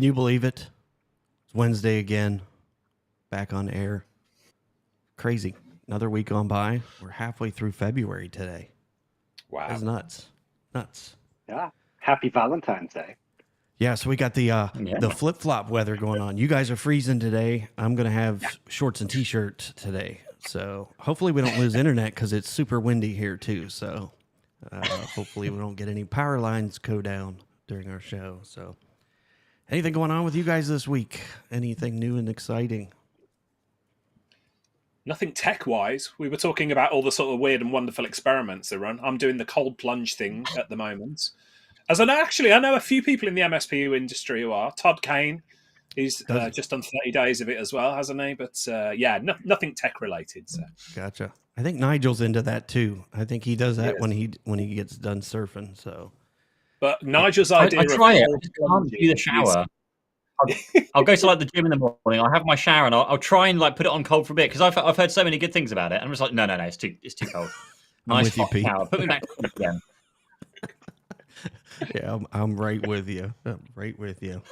Can you believe it? It's Wednesday again, back on air. Crazy. Another week gone by. We're halfway through February today. Wow. That's nuts. Nuts. Yeah. Happy Valentine's Day. Yeah, so we got the flip-flop weather going on. You guys are freezing today. I'm going to have shorts and T-shirts today. So hopefully we don't lose internet because it's super windy here too. So hopefully we don't get any power lines go down during our show. So anything going on with you guys this week? Anything new and exciting? Nothing tech-wise. We were talking about all the sort of weird and wonderful experiments they run. I'm doing the cold plunge thing at the moment. I know a few people in the MSP industry who are. Todd Kane, he's just done 30 days of it as well, hasn't he? But nothing tech-related. So. Gotcha. I think Nigel's into that too. I think he does that when he gets done surfing. So, but Nigel's idea I try it. I can't do the shower. I'll go to like the gym in the morning. I'll have my shower and I'll try and like put it on cold for a bit because I've heard so many good things about it. And I'm just like, no, it's too cold. Nice hot shower. Put me back again. Yeah, I'm right with you. I'm right with you.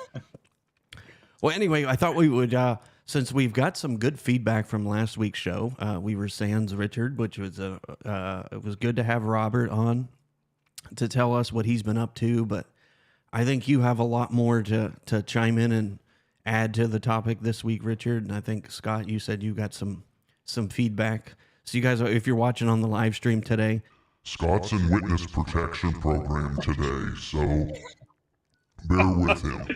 Well, anyway, I thought we would, since we've got some good feedback from last week's show, we were sans Richard, which was it was good to have Robert on to tell us what he's been up to. But I think you have a lot more to chime in and add to the topic this week, Richard. And I think Scott, you said you got some feedback. So you guys, if you're watching on the live stream today. Scott's in witness protection program today, so bear with him.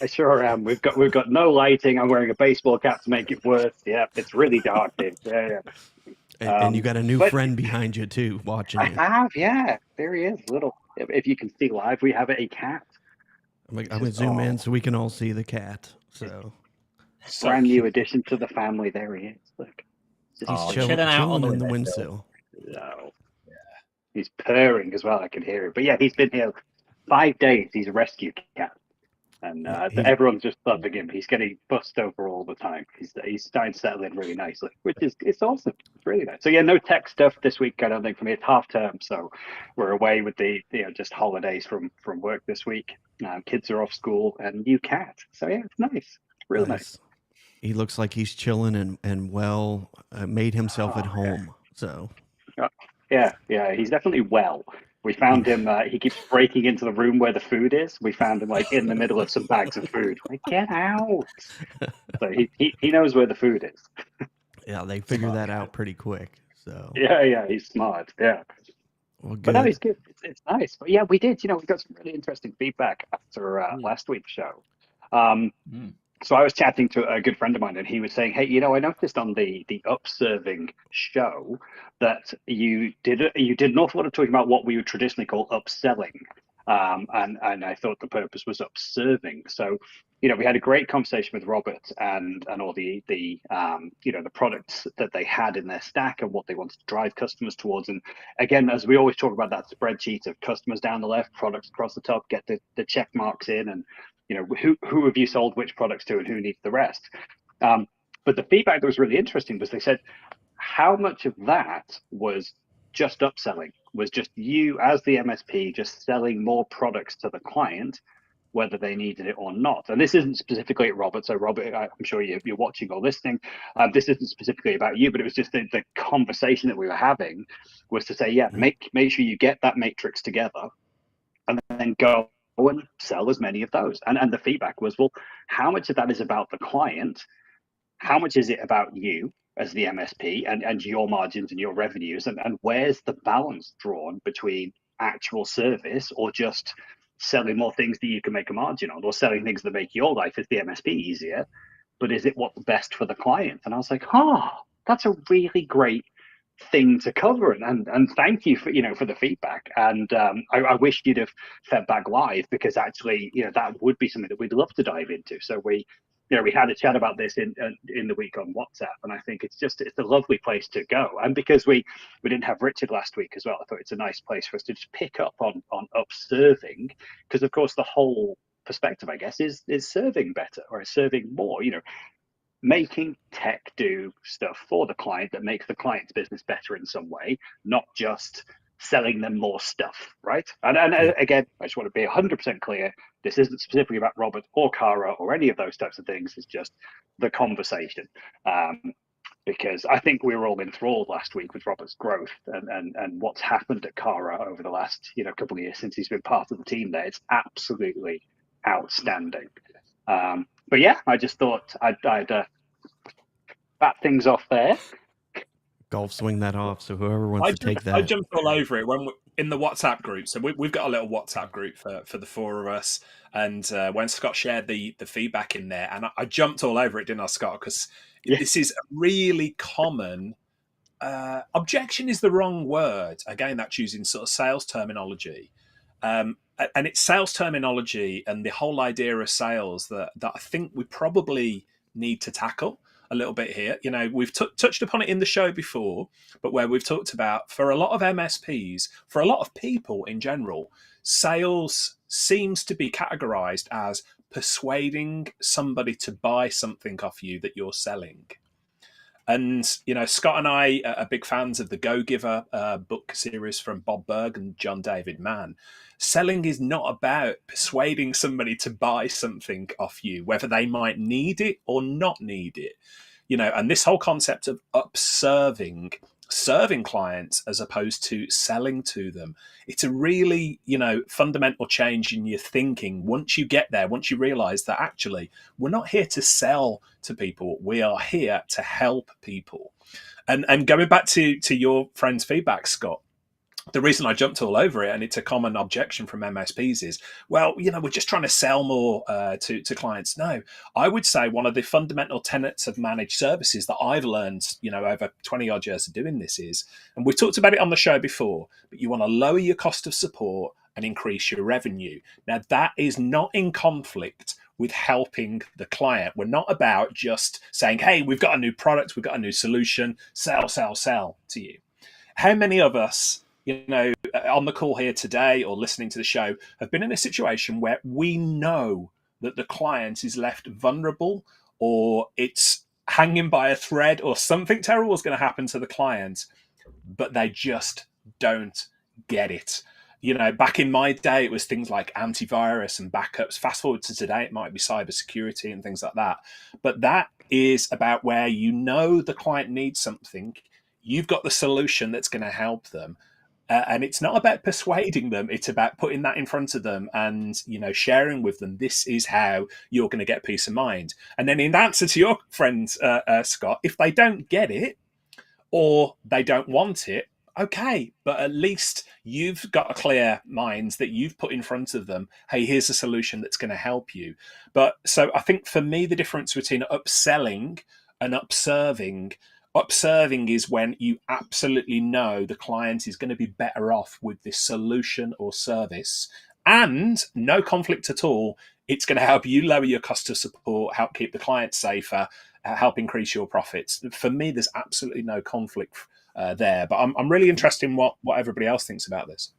I sure am. We've got no lighting. I'm wearing a baseball cap to make it worse. Yeah, it's really dark here. Yeah. And you got a new friend behind you too, watching you. I have, yeah. There he is. Little. If you can see live, we have a cat. I'm gonna zoom in so we can all see the cat. So brand new addition to the family. There he is. Look. He's chilling out on the windsill. No. Yeah. He's purring as well. I can hear him. But yeah, he's been here 5 days. He's a rescue cat. And everyone's just loving him. He's getting bussed over all the time. He's starting to settle in really nicely, which is it's awesome. It's really nice. So yeah, no tech stuff this week. I don't think for me. It's half term, so we're away with the just holidays from work this week. Kids are off school and new cat. So yeah, it's nice. Real nice. He looks like he's chilling and well made himself at home. So yeah, he's definitely well. We found him. He keeps breaking into the room where the food is. We found him like in the middle of some bags of food. Like, get out! So he knows where the food is. Yeah, they figure that out pretty quick. So yeah, he's smart. Yeah. Well, good. But no, he's good. It's nice. But yeah, we did. We got some really interesting feedback after last week's show. So I was chatting to a good friend of mine, and he was saying, "Hey, I noticed on the upserving show that you did an awful lot of talking about what we would traditionally call upselling, and I thought the purpose was upserving. So, we had a great conversation with Robert and all the products that they had in their stack and what they wanted to drive customers towards. And again, as we always talk about that spreadsheet of customers down the left, products across the top, get the check marks in, and who have you sold which products to and who needs the rest. But the feedback that was really interesting was they said how much of that was just upselling, was just you as the MSP just selling more products to the client, whether they needed it or not. And this isn't specifically at Robert. So Robert, I'm sure you're watching or listening. This isn't specifically about you, but it was just the conversation that we were having was to say, make sure you get that matrix together and then go and sell as many of those. And the feedback was, well, how much of that is about the client? How much is it about you as the MSP and your margins and your revenues? And where's the balance drawn between actual service or just selling more things that you can make a margin on, or selling things that make your life as the MSP easier? But is it what's best for the client? And I was like, that's a really great thing to cover, and thank you for for the feedback. And I wish you'd have fed back live, because actually that would be something that we'd love to dive into. So we had a chat about this in the week on WhatsApp, and I think it's a lovely place to go. And because we didn't have Richard last week as well, I thought it's a nice place for us to just pick up on upserving, because of course the whole perspective, I guess, is serving better or serving more. Making tech do stuff for the client that makes the client's business better in some way, not just selling them more stuff, right? And again, I just want to be 100% clear. This isn't specifically about Robert or Cara or any of those types of things. It's just the conversation. Because I think we were all enthralled last week with Robert's growth and what's happened at Cara over the last couple of years since he's been part of the team there. It's absolutely outstanding. But yeah, I just thought I'd bat things off there. Golf swing that off. So whoever wants to take that. I jumped all over it when in the WhatsApp group. So we've got a little WhatsApp group for the four of us. And when Scott shared the feedback in there, and I jumped all over it, didn't I, Scott? Because this is a really common objection is the wrong word. Again, that's using sort of sales terminology. And it's sales terminology and the whole idea of sales that I think we probably need to tackle a little bit here. We've touched upon it in the show before, but where we've talked about for a lot of MSPs, for a lot of people in general, sales seems to be categorized as persuading somebody to buy something off you that you're selling. And, Scott and I are big fans of the Go Giver book series from Bob Berg and John David Mann. Selling is not about persuading somebody to buy something off you, whether they might need it or not need it. And this whole concept of upserving, serving clients as opposed to selling to them, it's a really, fundamental change in your thinking. Once you get there, once you realize that actually we're not here to sell to people, we are here to help people. And going back to your friend's feedback, Scott, the reason I jumped all over it, and it's a common objection from MSPs, is, well, we're just trying to sell more to clients. No, I would say one of the fundamental tenets of managed services that I've learned, over 20 odd years of doing this is, and we've talked about it on the show before, but you want to lower your cost of support and increase your revenue. Now, that is not in conflict with helping the client. We're not about just saying, hey, we've got a new product, we've got a new solution, sell to you. How many of us, on the call here today or listening to the show, have been in a situation where we know that the client is left vulnerable or it's hanging by a thread or something terrible is going to happen to the client, but they just don't get it. Back in my day, it was things like antivirus and backups. Fast forward to today, it might be cybersecurity and things like that. But that is about where the client needs something. You've got the solution that's going to help them. And it's not about persuading them. It's about putting that in front of them and, sharing with them, this is how you're going to get peace of mind. And then in answer to your friend, Scott, if they don't get it or they don't want it, okay, but at least you've got a clear mind that you've put in front of them, hey, here's a solution that's going to help you. But so I think for me, the difference between upselling and upserving is when you absolutely know the client is going to be better off with this solution or service and no conflict at all. It's going to help you lower your cost of support, help keep the client safer, help increase your profits. For me, there's absolutely no conflict there, but I'm really interested in what everybody else thinks about this.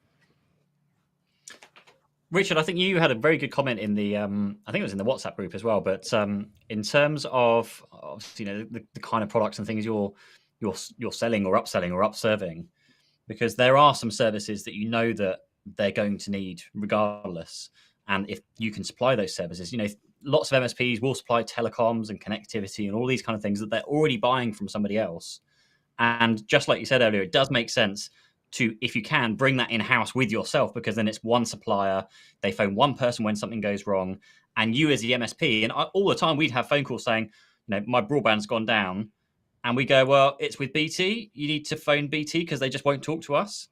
Richard, I think you had a very good comment in the, I think it was in the WhatsApp group as well. But in terms of the kind of products and things you're selling or upselling or upserving, because there are some services that that they're going to need regardless, and if you can supply those services, lots of MSPs will supply telecoms and connectivity and all these kind of things that they're already buying from somebody else. And just like you said earlier, it does make sense to, if you can, bring that in-house with yourself, because then it's one supplier. They phone one person when something goes wrong, and you as the MSP, and all the time we'd have phone calls saying, my broadband's gone down, and we go, well, it's with BT. You need to phone BT because they just won't talk to us.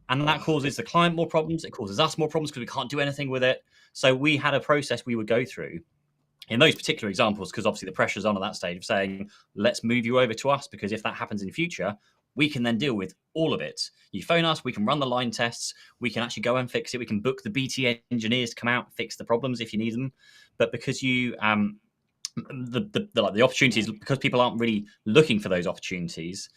And that causes the client more problems. It causes us more problems because we can't do anything with it. So we had a process we would go through in those particular examples, because obviously the pressure's on at that stage of saying, let's move you over to us, because if that happens in future, we can then deal with all of it. You phone us, we can run the line tests, we can actually go and fix it. We can book the BT engineers to come out and fix the problems if you need them. But because the opportunities, because people aren't really looking for those opportunities,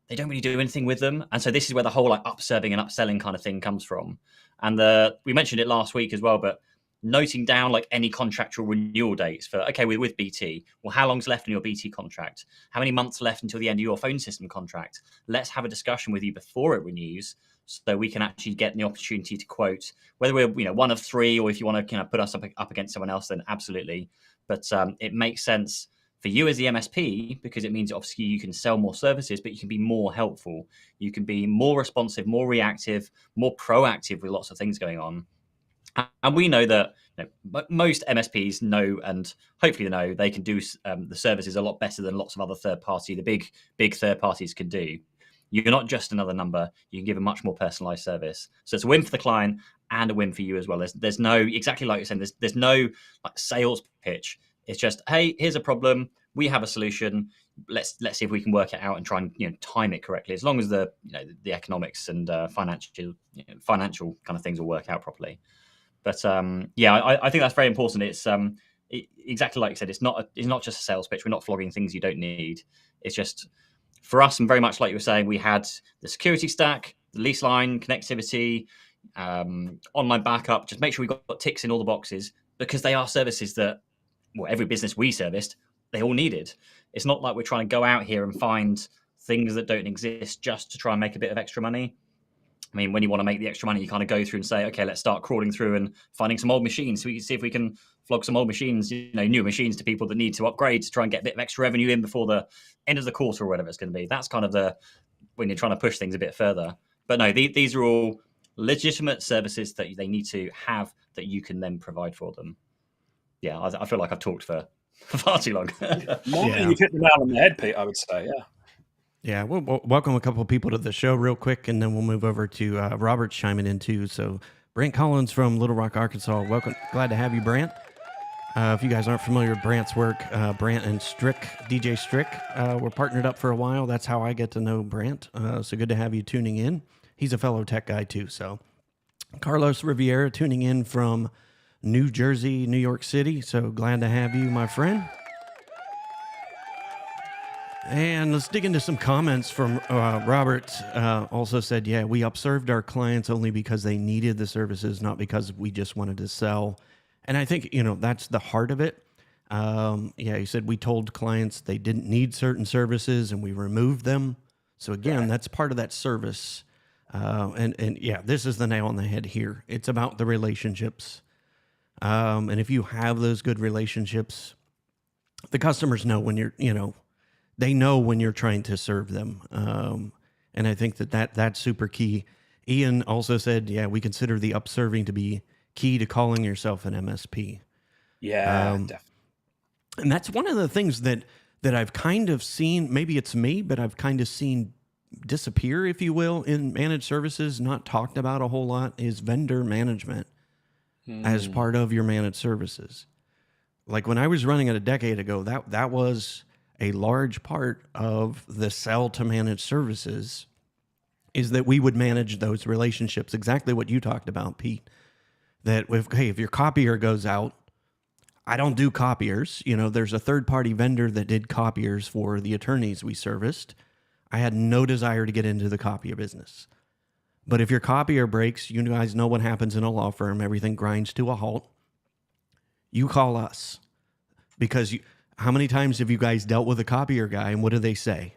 they don't really do anything with them. And so this is where the whole upserving and upselling kind of thing comes from. And we mentioned it last week as well, but noting down any contractual renewal dates for, okay, with BT. Well, how long's left in your BT contract? How many months left until the end of your phone system contract? Let's have a discussion with you before it renews so we can actually get the opportunity to quote, whether we're one of three, or if you want to put us up against someone else, then absolutely. But it makes sense for you as the MSP, because it means obviously you can sell more services, but you can be more helpful. You can be more responsive, more reactive, more proactive with lots of things going on. And we know that most MSPs know, and hopefully they know, they can do the services a lot better than lots of other the big third parties can do. You're not just another number. You can give a much more personalized service. So it's a win for the client and a win for you as well. There's no, exactly like you're saying, there's no like sales pitch. It's just, hey, here's a problem. We have a solution. Let's see if we can work it out and try and time it correctly. As long as the economics and financial kind of things will work out properly. But I think that's very important. It's exactly like you said. It's not just a sales pitch. We're not flogging things you don't need. It's just for us, and very much like you were saying, we had the security stack, the lease line, connectivity, online backup. Just make sure we got ticks in all the boxes, because they are services that, well, every business we serviced, they all needed. It's not like we're trying to go out here and find things that don't exist just to try and make a bit of extra money. I mean, when you want to make the extra money, you kind of go through and say, okay, let's start crawling through and finding some old machines, so we can see if we can flog some old machines, new machines to people that need to upgrade to try and get a bit of extra revenue in before the end of the quarter or whatever it's going to be. That's kind of when you're trying to push things a bit further. But no, these are all legitimate services that they need to have that you can then provide for them. Yeah, I feel like I've talked for far too long. You've hit the nail on the head, Pete, I would say, yeah. Yeah, we'll welcome a couple of people to the show real quick, and then we'll move over to Robert's chiming in too. So Brant Collins from Little Rock, Arkansas. Welcome. Glad to have you, Brant. If you guys aren't familiar with Brant's work, Brant and DJ Strick, were partnered up for a while. That's how I get to know Brant. So good to have you tuning in. He's a fellow tech guy too. So Carlos Riviera tuning in from New Jersey, New York City. So glad to have you, my friend. And let's dig into some comments from Robert. Also said, yeah, we upserved our clients only because they needed the services, not because we just wanted to sell. And I think, that's the heart of it. He said we told clients they didn't need certain services and we removed them. So again, that's part of that service. And this is the nail on the head here. It's about the relationships. And if you have those good relationships, the customers know when they know when you're trying to serve them. And I think that's super key. Ian also said, we consider the upserving to be key to calling yourself an MSP. Yeah, definitely. And that's one of the things that I've kind of seen, maybe it's me, but I've kind of seen disappear, if you will, in managed services, not talked about a whole lot, is vendor management as part of your managed services. Like when I was running it a decade ago, that was a large part of the sell to managed services, is that we would manage those relationships. Exactly what you talked about, Pete, that if your copier goes out, I don't do copiers. There's a third party vendor that did copiers for the attorneys we serviced. I had no desire to get into the copier business. But if your copier breaks, you guys know what happens in a law firm. Everything grinds to a halt. You call us, because how many times have you guys dealt with a copier guy, and what do they say?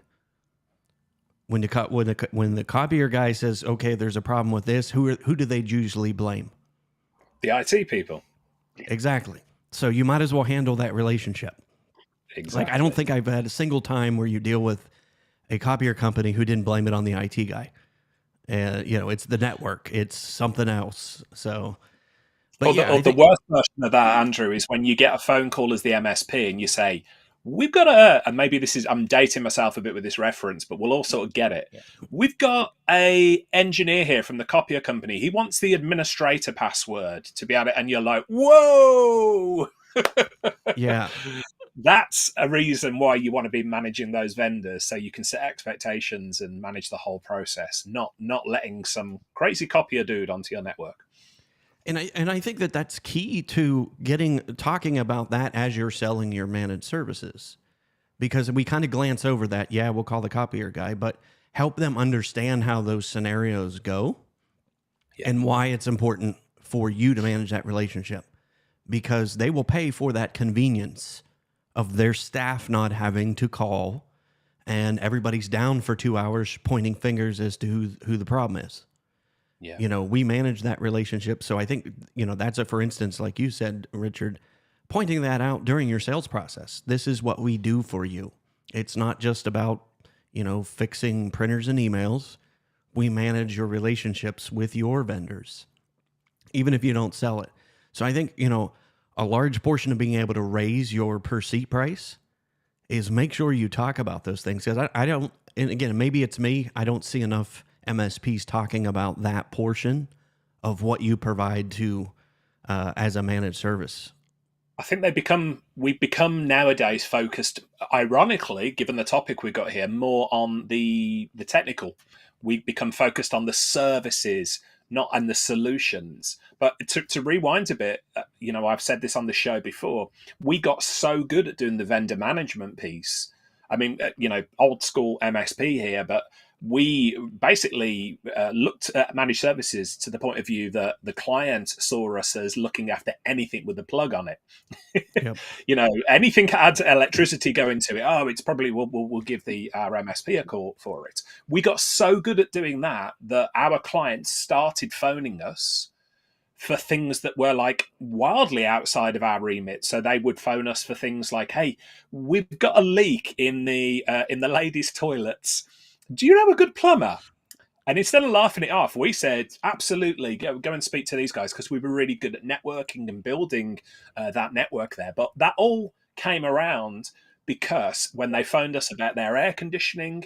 When the copier guy says, okay, there's a problem with this, who do they usually blame? The IT people. Exactly. So you might as well handle that relationship. Exactly. Like, I don't think I've had a single time where you deal with a copier company who didn't blame it on the IT guy. It's the network. It's something else. So... the worst version of that, Andrew, is when you get a phone call as the MSP and you say, we've got and maybe I'm dating myself a bit with this reference, but we'll all sort of get it. Yeah. We've got a engineer here from the copier company. He wants the administrator password to be able to, and you're like, whoa! Yeah. That's a reason why you want to be managing those vendors, so you can set expectations and manage the whole process, not letting some crazy copier dude onto your network. And I think that's key to talking about that as you're selling your managed services, because we kind of glance over that. Yeah, we'll call the copier guy, but help them understand how those scenarios go and why it's important for you to manage that relationship, because they will pay for that convenience of their staff not having to call and everybody's down for 2 hours pointing fingers as to who the problem is. Yeah. We manage that relationship. So I think, that's for instance, like you said, Richard, pointing that out during your sales process. This is what we do for you. It's not just about, fixing printers and emails. We manage your relationships with your vendors, even if you don't sell it. So I think, a large portion of being able to raise your per seat price is make sure you talk about those things. Because I don't, and again, maybe it's me, I don't see enough MSPs talking about that portion of what you provide to as a managed service. I think we've become nowadays focused, ironically, given the topic we've got here, more on the technical. We've become focused on the services, not on the solutions. But to rewind a bit, I've said this on the show before, we got so good at doing the vendor management piece. I mean, old school MSP here, but we basically looked at managed services to the point of view that the client saw us as looking after anything with a plug on it. Yep. Anything had electricity going to it. Oh, it's probably we'll give our MSP a call for it. We got so good at doing that our clients started phoning us for things that were like wildly outside of our remit. So they would phone us for things like, "Hey, we've got a leak in the ladies' toilets. Do you know a good plumber?" And instead of laughing it off, we said, absolutely, go and speak to these guys, because we were really good at networking and building that network there. But that all came around because when they phoned us about their air conditioning,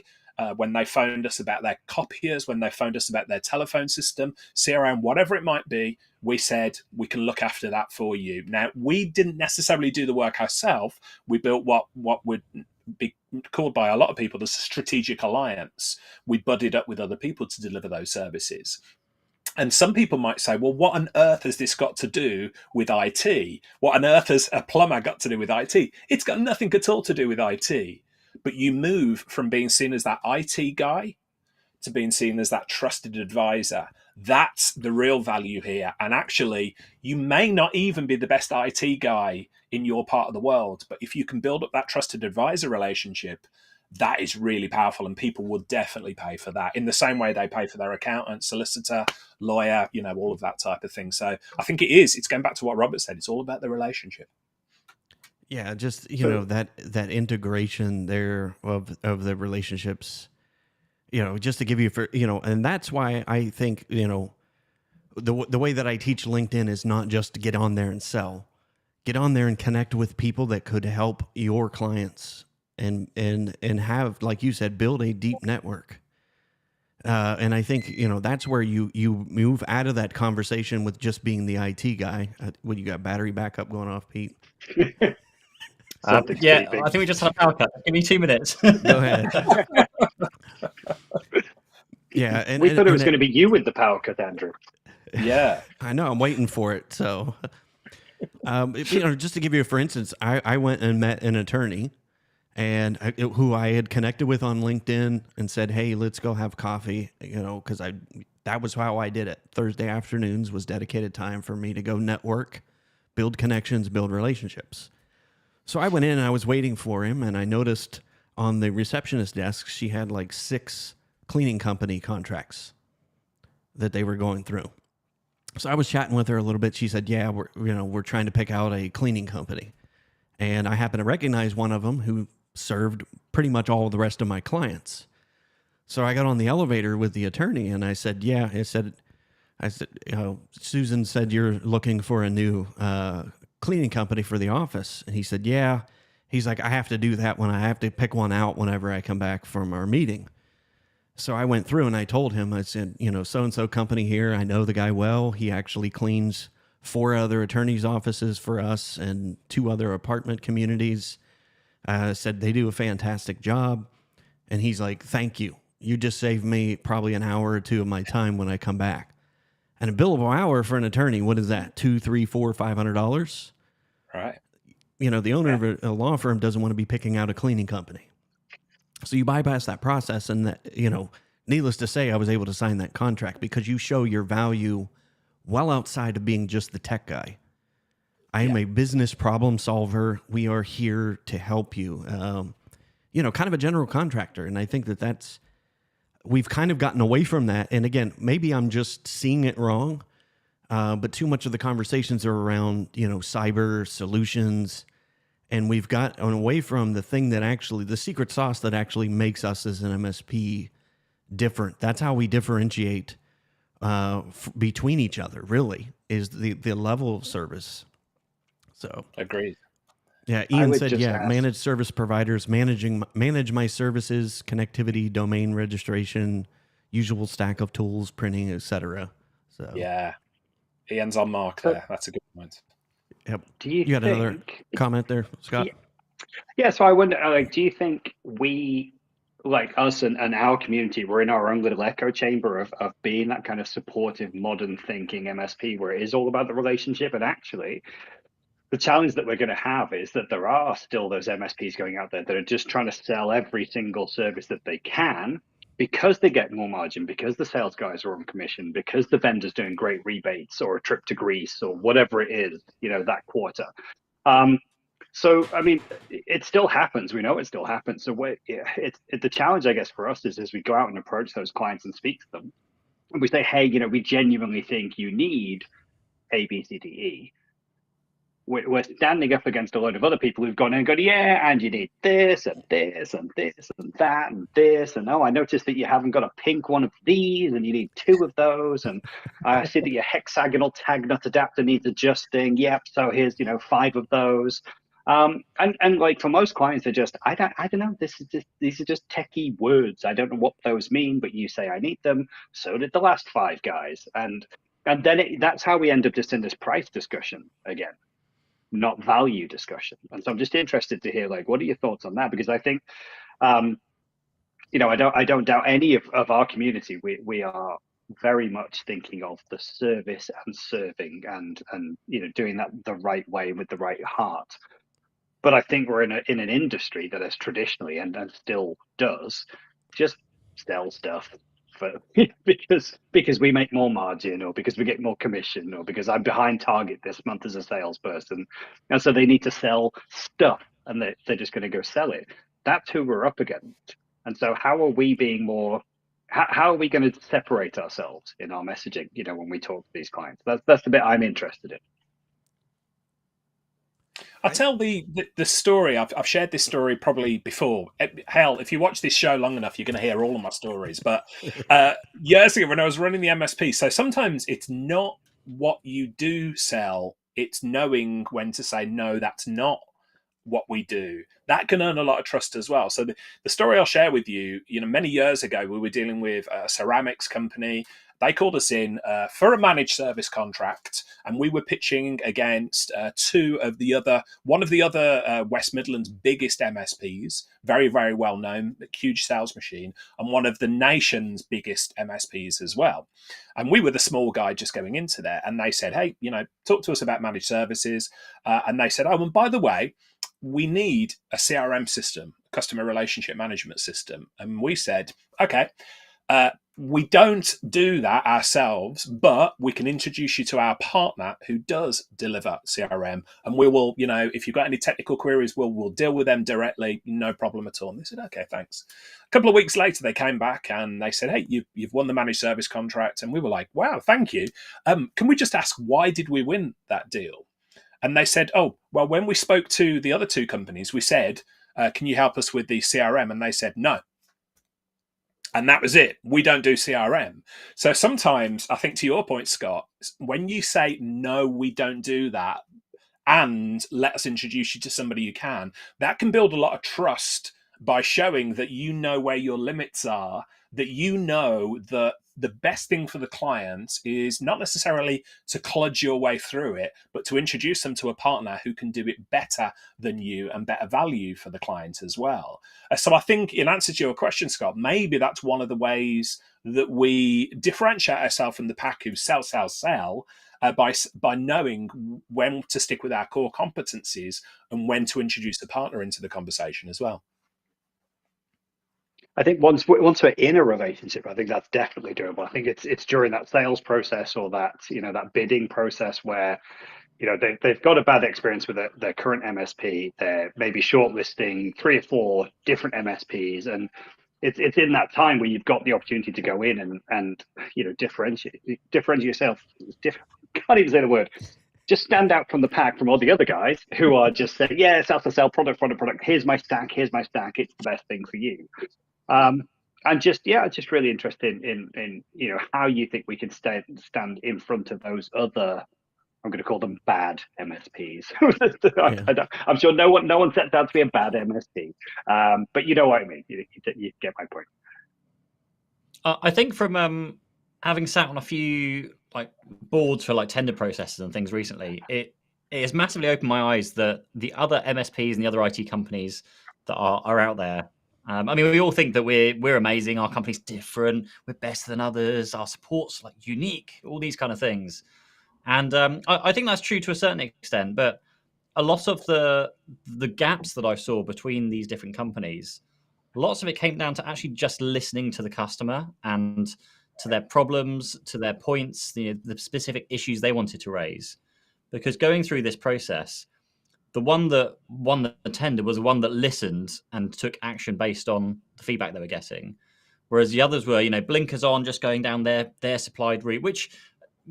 when they phoned us about their copiers, when they phoned us about their telephone system, CRM, whatever it might be, we said, we can look after that for you. Now, we didn't necessarily do the work ourselves. We built what would be called by a lot of people as a strategic alliance. We budded up with other people to deliver those services. And some people might say, well, what on earth has this got to do with IT? What on earth has a plumber got to do with IT? It's got nothing at all to do with IT. But you move from being seen as that IT guy to being seen as that trusted advisor. That's the real value here. And actually, you may not even be the best IT guy in your part of the world, but if you can build up that trusted advisor relationship, that is really powerful, and people will definitely pay for that in the same way they pay for their accountant, solicitor, lawyer, all of that type of thing. So I think it's going back to what Robert said. It's all about the relationship. Yeah, just that integration there of the relationships, just to give you and that's why I think the way that I teach LinkedIn is not just to get on there and sell. Get on there and connect with people that could help your clients and have, like you said, build a deep network. And I think that's where you move out of that conversation with just being the IT guy. What, you got battery backup going off, Pete? I think we just had a power cut. Give me 2 minutes. Go ahead. Yeah, and we thought it was going to be you with the power cut, Andrew. Yeah, I know. I'm waiting for it. So, just to give you, for instance, I went and met an attorney, and who I had connected with on LinkedIn, and said, "Hey, let's go have coffee." Because that was how I did it. Thursday afternoons was dedicated time for me to go network, build connections, build relationships. So I went in and I was waiting for him, and I noticed on the receptionist desk, she had like 6 cleaning company contracts that they were going through. So I was chatting with her a little bit. She said, yeah, we're trying to pick out a cleaning company. And I happen to recognize one of them who served pretty much all of the rest of my clients. So I got on the elevator with the attorney, and I said, Susan said you're looking for a new cleaning company for the office. And he said, yeah. He's like, I have to do that when I have to pick one out whenever I come back from our meeting. So I went through and I told him, I said, so-and-so company here, I know the guy well. He actually cleans 4 other attorneys' offices for us and 2 other apartment communities. Said they do a fantastic job. And he's like, thank you. You just saved me probably an hour or 2 of my time when I come back. And a billable hour for an attorney, what is that? $200, $300, $400, $500? Right. The owner of a law firm doesn't want to be picking out a cleaning company. So you bypass that process, and that, needless to say, I was able to sign that contract because you show your value well outside of being just the tech guy. I am a business problem solver. We are here to help you. Kind of a general contractor. And I think that's we've kind of gotten away from that. And again, maybe I'm just seeing it wrong, but too much of the conversations are around, cyber solutions. And we've got away from the thing that actually, the secret sauce that actually makes us as an MSP different. That's how we differentiate between each other, really, is the level of service. So agreed. Yeah, Ian said, managed service providers, manage my services, connectivity, domain registration, usual stack of tools, printing, etc. So yeah, Ian's on mark there. That's a good point. Yep. You had another comment there, Scott? Yeah. So I wonder, do you think we, like us and our community, we're in our own little echo chamber of being that kind of supportive, modern thinking MSP where it is all about the relationship? And actually, the challenge that we're going to have is that there are still those MSPs going out there that are just trying to sell every single service that they can because they get more margin, because the sales guys are on commission, because the vendor's doing great rebates or a trip to Greece or whatever it is, that quarter. So, I mean, it still happens. We know it still happens. So the challenge, I guess, for us is as we go out and approach those clients and speak to them, and we say, hey, we genuinely think you need A, B, C, D, E. We're standing up against a load of other people who've gone in and gone, yeah, and you need this and this and this and that and this. And, I noticed that you haven't got a pink one of these and you need 2 of those. And I see that your hexagonal tag nut adapter needs adjusting. Yep, so here's, 5 of those. And like for most clients, they're just, I don't know, these are just techie words. I don't know what those mean, but you say I need them. So did the last 5 guys. And then that's how we end up just in this price discussion again. Not value discussion. And so I'm just interested to hear, what are your thoughts on that? Because I think, I don't doubt any of our community. We are very much thinking of the service and serving and doing that the right way with the right heart. But I think we're in an industry that has traditionally and still does just sell stuff because we make more margin or because we get more commission or because I'm behind target this month as a salesperson. And so they need to sell stuff and they're just going to go sell it. That's who we're up against. And so how are we being more, how are we going to separate ourselves in our messaging, when we talk to these clients? That's the bit I'm interested in. I'll tell the story. I've shared this story probably before. Hell, if you watch this show long enough, you're going to hear all of my stories. But years ago when I was running the MSP, so sometimes it's not what you do sell, it's knowing when to say, no, that's not what we do. That can earn a lot of trust as well. So the story I'll share with you, many years ago, we were dealing with a ceramics company. They called us in for a managed service contract, and we were pitching against one of the other West Midlands' biggest MSPs, very, very well known, huge sales machine, and one of the nation's biggest MSPs as well. And we were the small guy just going into there, and they said, hey, talk to us about managed services. And they said, oh, and by the way, we need a CRM system, customer relationship management system. And we said, okay, we don't do that ourselves, but we can introduce you to our partner who does deliver CRM. And we will, if you've got any technical queries, we'll deal with them directly, no problem at all. And they said, okay, thanks. A couple of weeks later, they came back and they said, hey, you've won the managed service contract. And we were like, wow, thank you. Can we just ask, why did we win that deal? And they said, oh, well, when we spoke to the other 2 companies, we said, can you help us with the CRM? And they said, no. And that was it. We don't do CRM. So sometimes, I think to your point, Scott, when you say, no, we don't do that, and let us introduce you to somebody who can, that can build a lot of trust by showing that you know where your limits are, that you know that the best thing for the client is not necessarily to kludge your way through it, but to introduce them to a partner who can do it better than you and better value for the client as well. So I think in answer to your question, Scott, maybe that's one of the ways that we differentiate ourselves from the pack who sell, by knowing when to stick with our core competencies and when to introduce a partner into the conversation as well. I think once we're in a relationship, I think that's definitely doable. I think it's during that sales process or that that bidding process where they've got a bad experience with their current MSP. They're maybe shortlisting 3 or 4 different MSPs, and it's in that time where you've got the opportunity to go in and differentiate yourself. Can't even say the word. Just stand out from the pack from all the other guys who are just saying, yeah, sell, product. Here's my stack. It's the best thing for you. And just really interested in how you think we can stand in front of those other, I'm going to call them bad MSPs. Yeah. I'm sure no one sets out to be a bad MSP, but you know what I mean. You get my point. I think from having sat on a few like boards for like tender processes and things recently, it has massively opened my eyes that the other MSPs and the other IT companies that are out there. I mean, we all think that we're amazing. Our company's different. We're better than others. Our support's like unique. All these kind of things, and I think that's true to a certain extent. But a lot of the gaps that I saw between these different companies, lots of it came down to actually just listening to the customer and to their problems, to their points, the specific issues they wanted to raise. Because going through this process, the one that won the tender was the one that listened and took action based on the feedback they were getting. Whereas the others were, blinkers on, just going down their supplied route, which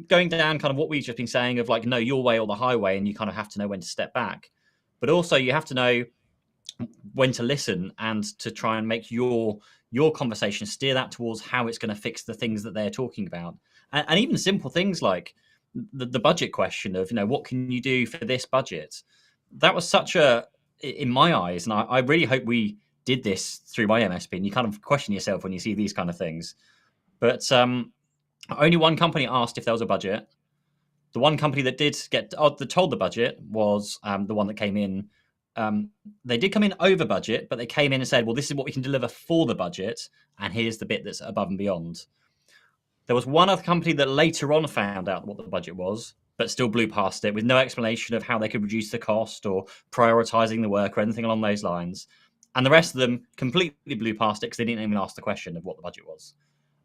going down kind of what we've just been saying of like, no, your way or the highway, and you kind of have to know when to step back. But also you have to know when to listen and to try and make your conversation steer that towards how it's going to fix the things that they're talking about. And even simple things like the budget question of, what can you do for this budget? That was such in my eyes, and I really hope we did this through my MSP, and you kind of question yourself when you see these kind of things. But only one company asked if there was a budget. The one company that did that told the budget was the one that came in. They did come in over budget, but they came in and said, well, this is what we can deliver for the budget, and here's the bit that's above and beyond. There was one other company that later on found out what the budget was, but still blew past it with no explanation of how they could reduce the cost or prioritizing the work or anything along those lines. And the rest of them completely blew past it because they didn't even ask the question of what the budget was.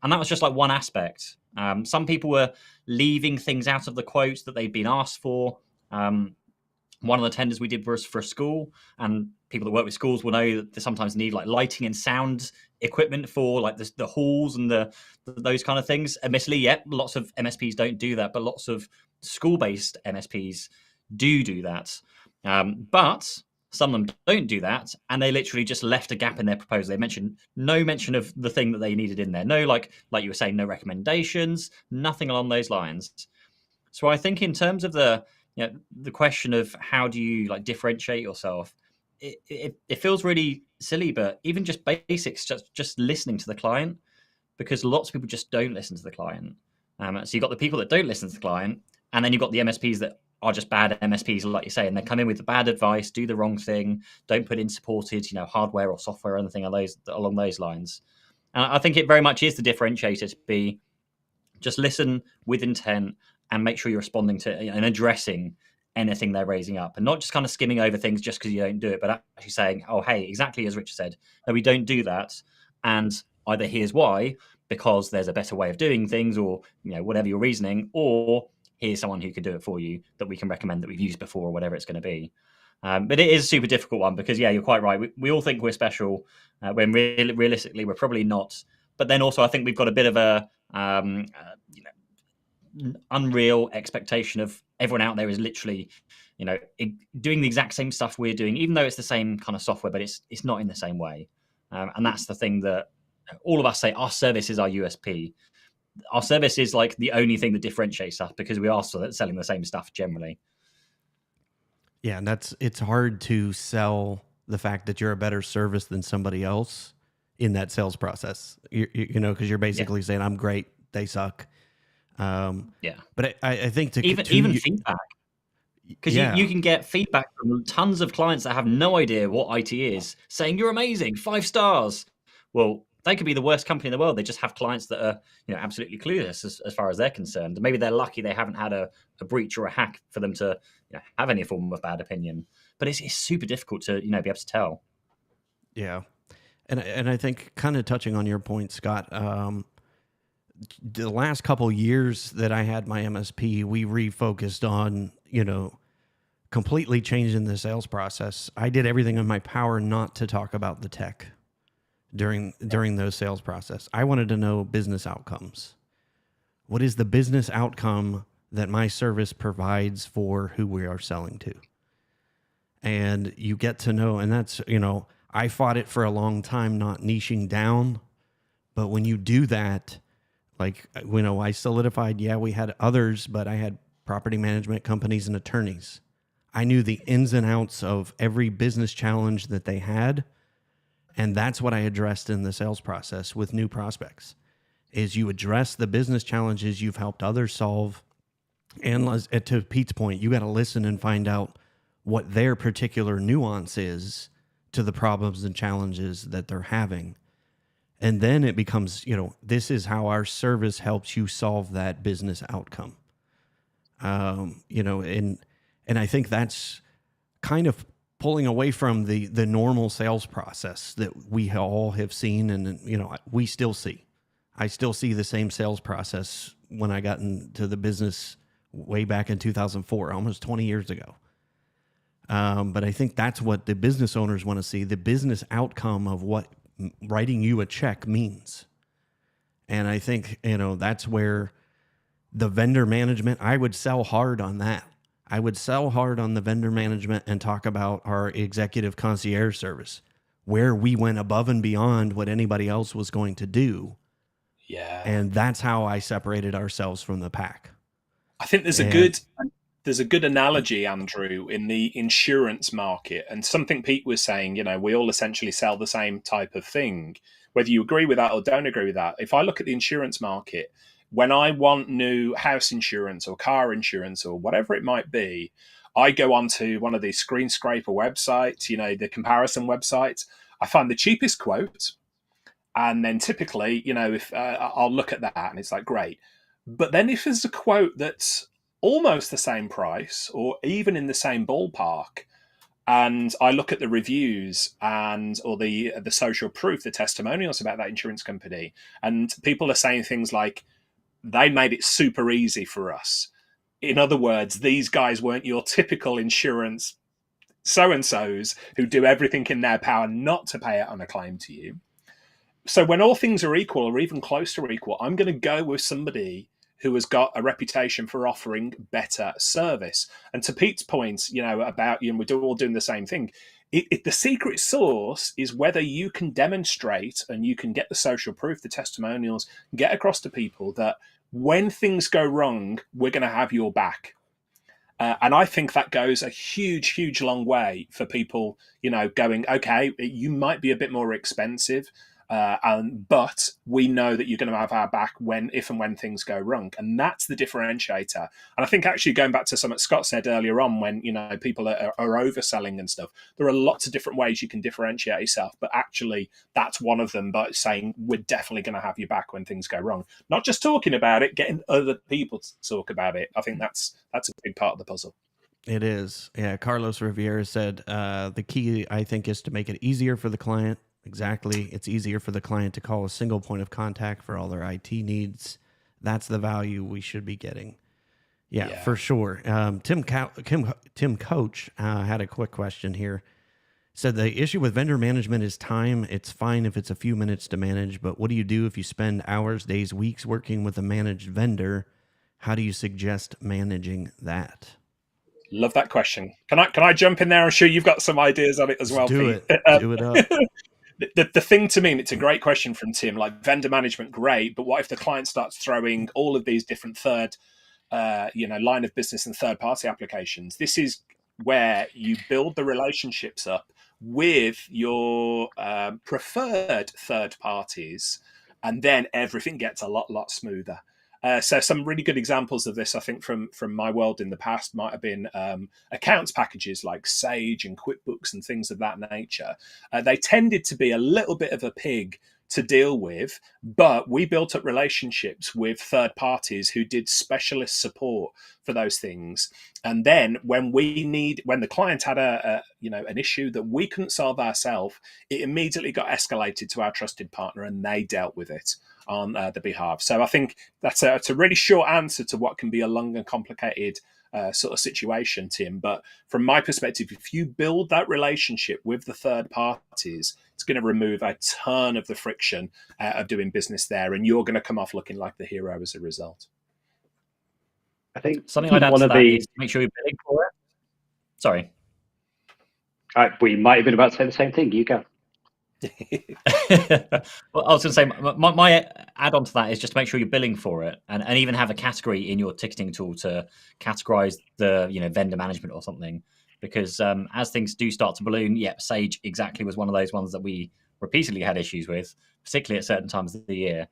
And that was just like one aspect. Some people were leaving things out of the quotes that they'd been asked for. One of the tenders we did was for a school, and people that work with schools will know that they sometimes need like lighting and sound equipment for like the halls and those kind of things. Admittedly, lots of MSPs don't do that, but lots of school-based MSPs do that. But some of them don't do that, and they literally just left a gap in their proposal. They mentioned no mention of the thing that they needed in there. No, like you were saying, no recommendations, nothing along those lines. So I think in terms of the question of how do you like differentiate yourself, it feels really silly, but even just basics, just listening to the client, because lots of people just don't listen to the client. So you've got the people that don't listen to the client, and then you've got the MSPs that are just bad MSPs, like you say, and they come in with the bad advice, do the wrong thing, don't put in supported, hardware or software or anything along those lines. And I think it very much is the differentiator to be just listen with intent and make sure you're responding to and addressing anything they're raising up, and not just kind of skimming over things just because you don't do it, but actually saying, oh, hey, exactly as Richard said, no, we don't do that. And either here's why, because there's a better way of doing things, or, whatever your reasoning, or here's someone who could do it for you that we can recommend that we've used before, or whatever it's going to be. But it is a super difficult one because, you're quite right. We all think we're special when realistically we're probably not. But then also I think we've got a bit of a unreal expectation of everyone out there is literally, doing the exact same stuff we're doing, even though it's the same kind of software, but it's not in the same way. And that's the thing that all of us say, our service is our USP. Our service is like the only thing that differentiates us because we are selling the same stuff generally. Yeah, and it's hard to sell the fact that you're a better service than somebody else in that sales process. Because you're basically saying, I'm great, they suck. But I think even feedback, because you can get feedback from tons of clients that have no idea what IT is, saying you're amazing, 5 stars. Well, they could be the worst company in the world. They just have clients that are absolutely clueless as far as they're concerned. And maybe they're lucky they haven't had a breach or a hack for them to have any form of bad opinion. But it's super difficult to be able to tell. Yeah, and I think kind of touching on your point, Scott. The last couple years that I had my MSP, we refocused on, completely changing the sales process. I did everything in my power not to talk about the tech. during those sales process. I wanted to know business outcomes. What is the business outcome that my service provides for who we are selling to? And you get to know, and that's, I fought it for a long time, not niching down. But when you do that, like, I solidified, we had others, but I had property management companies and attorneys. I knew the ins and outs of every business challenge that they had. And that's what I addressed in the sales process with new prospects, is you address the business challenges you've helped others solve. And to Pete's point, you got to listen and find out what their particular nuance is to the problems and challenges that they're having. And then it becomes, this is how our service helps you solve that business outcome. And I think that's kind of pulling away from the normal sales process that we all have seen. And, we still see. I still see the same sales process when I got into the business way back in 2004, almost 20 years ago. But I think that's what the business owners want to see, the business outcome of what writing you a check means. And I think, that's where the vendor management, I would sell hard on that. I would sell hard on the vendor management and talk about our executive concierge service, where we went above and beyond what anybody else was going to do. Yeah. And that's how I separated ourselves from the pack. I think there's a good analogy, Andrew, in the insurance market, and something Pete was saying, we all essentially sell the same type of thing, whether you agree with that or don't agree with that. If I look at the insurance market, when I want new house insurance or car insurance or whatever it might be, I go onto one of these screen scraper websites, the comparison websites. I find the cheapest quote. And then typically, if I'll look at that and it's like, great. But then if there's a quote that's almost the same price or even in the same ballpark, and I look at the reviews or the social proof, the testimonials about that insurance company, and people are saying things like, they made it super easy for us. In other words, these guys weren't your typical insurance so-and-sos who do everything in their power not to pay it on a claim to you. So when all things are equal or even close to equal, I'm going to go with somebody who has got a reputation for offering better service. And to Pete's point, about, we're all doing the same thing. The secret sauce is whether you can demonstrate and you can get the social proof, the testimonials, get across to people that when things go wrong, we're going to have your back. And I think that goes a huge, huge long way for people, going, okay, you might be a bit more expensive, but we know that you're going to have our back if and when things go wrong. And that's the differentiator. And I think actually going back to something Scott said earlier on, when, people are overselling and stuff, there are lots of different ways you can differentiate yourself. But actually, that's one of them, but saying we're definitely going to have your back when things go wrong. Not just talking about it, getting other people to talk about it. I think that's a big part of the puzzle. It is. Yeah. Carlos Rivera said, the key, I think, is to make it easier for the client. Exactly. It's easier for the client to call a single point of contact for all their IT needs. That's the value we should be getting. Yeah. For sure. Tim Coach had a quick question here. Said the issue with vendor management is time. It's fine if it's a few minutes to manage, but what do you do if you spend hours, days, weeks working with a managed vendor? How do you suggest managing that? Love that question. Can I jump in there? I'm sure you've got some ideas on it as well. Do Pete. Do it up. The thing to me, and it's a great question from Tim, like vendor management, great, but what if the client starts throwing all of these different line of business and third-party applications? This is where you build the relationships up with your preferred third parties, and then everything gets a lot smoother. So some really good examples of this, I think, from my world in the past might have been accounts packages like Sage and QuickBooks and things of that nature. They tended to be a little bit of a pig to deal with, but we built up relationships with third parties who did specialist support for those things. And then when the client had an issue that we couldn't solve ourselves, it immediately got escalated to our trusted partner and they dealt with it on the behalf. So I think that's a really short answer to what can be a long and complicated sort of situation, Tim. But from my perspective, if you build that relationship with the third parties, it's going to remove a ton of the friction of doing business there, and you're going to come off looking like the hero as a result. I think something I'd add to that is make sure you're bidding for it. Sorry. We might have been about to say the same thing. You go. Well, I was going to say my add-on to that is just to make sure you're billing for it, and even have a category in your ticketing tool to categorize the vendor management or something. Because as things do start to balloon, Sage exactly was one of those ones that we repeatedly had issues with, particularly at certain times of the year.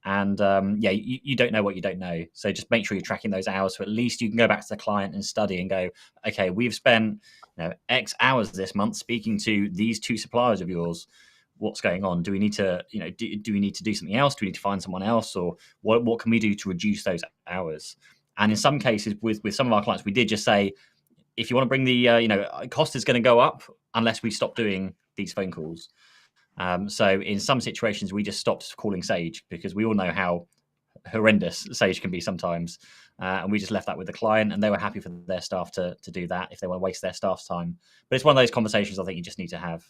And you don't know what you don't know. So just make sure you're tracking those hours, so at least you can go back to the client and study and go, okay, we've spent X hours this month speaking to these 2 suppliers of yours. What's going on? Do we need to do we need to do something else? Do we need to find someone else, or what can we do to reduce those hours? And in some cases, with some of our clients, we did just say, if you want to bring the cost is going to go up unless we stop doing these phone calls. So in some situations, we just stopped calling Sage because we all know how horrendous Sage can be sometimes. And we just left that with the client, and they were happy for their staff to do that if they want to waste their staff's time. But it's one of those conversations I think you just need to have.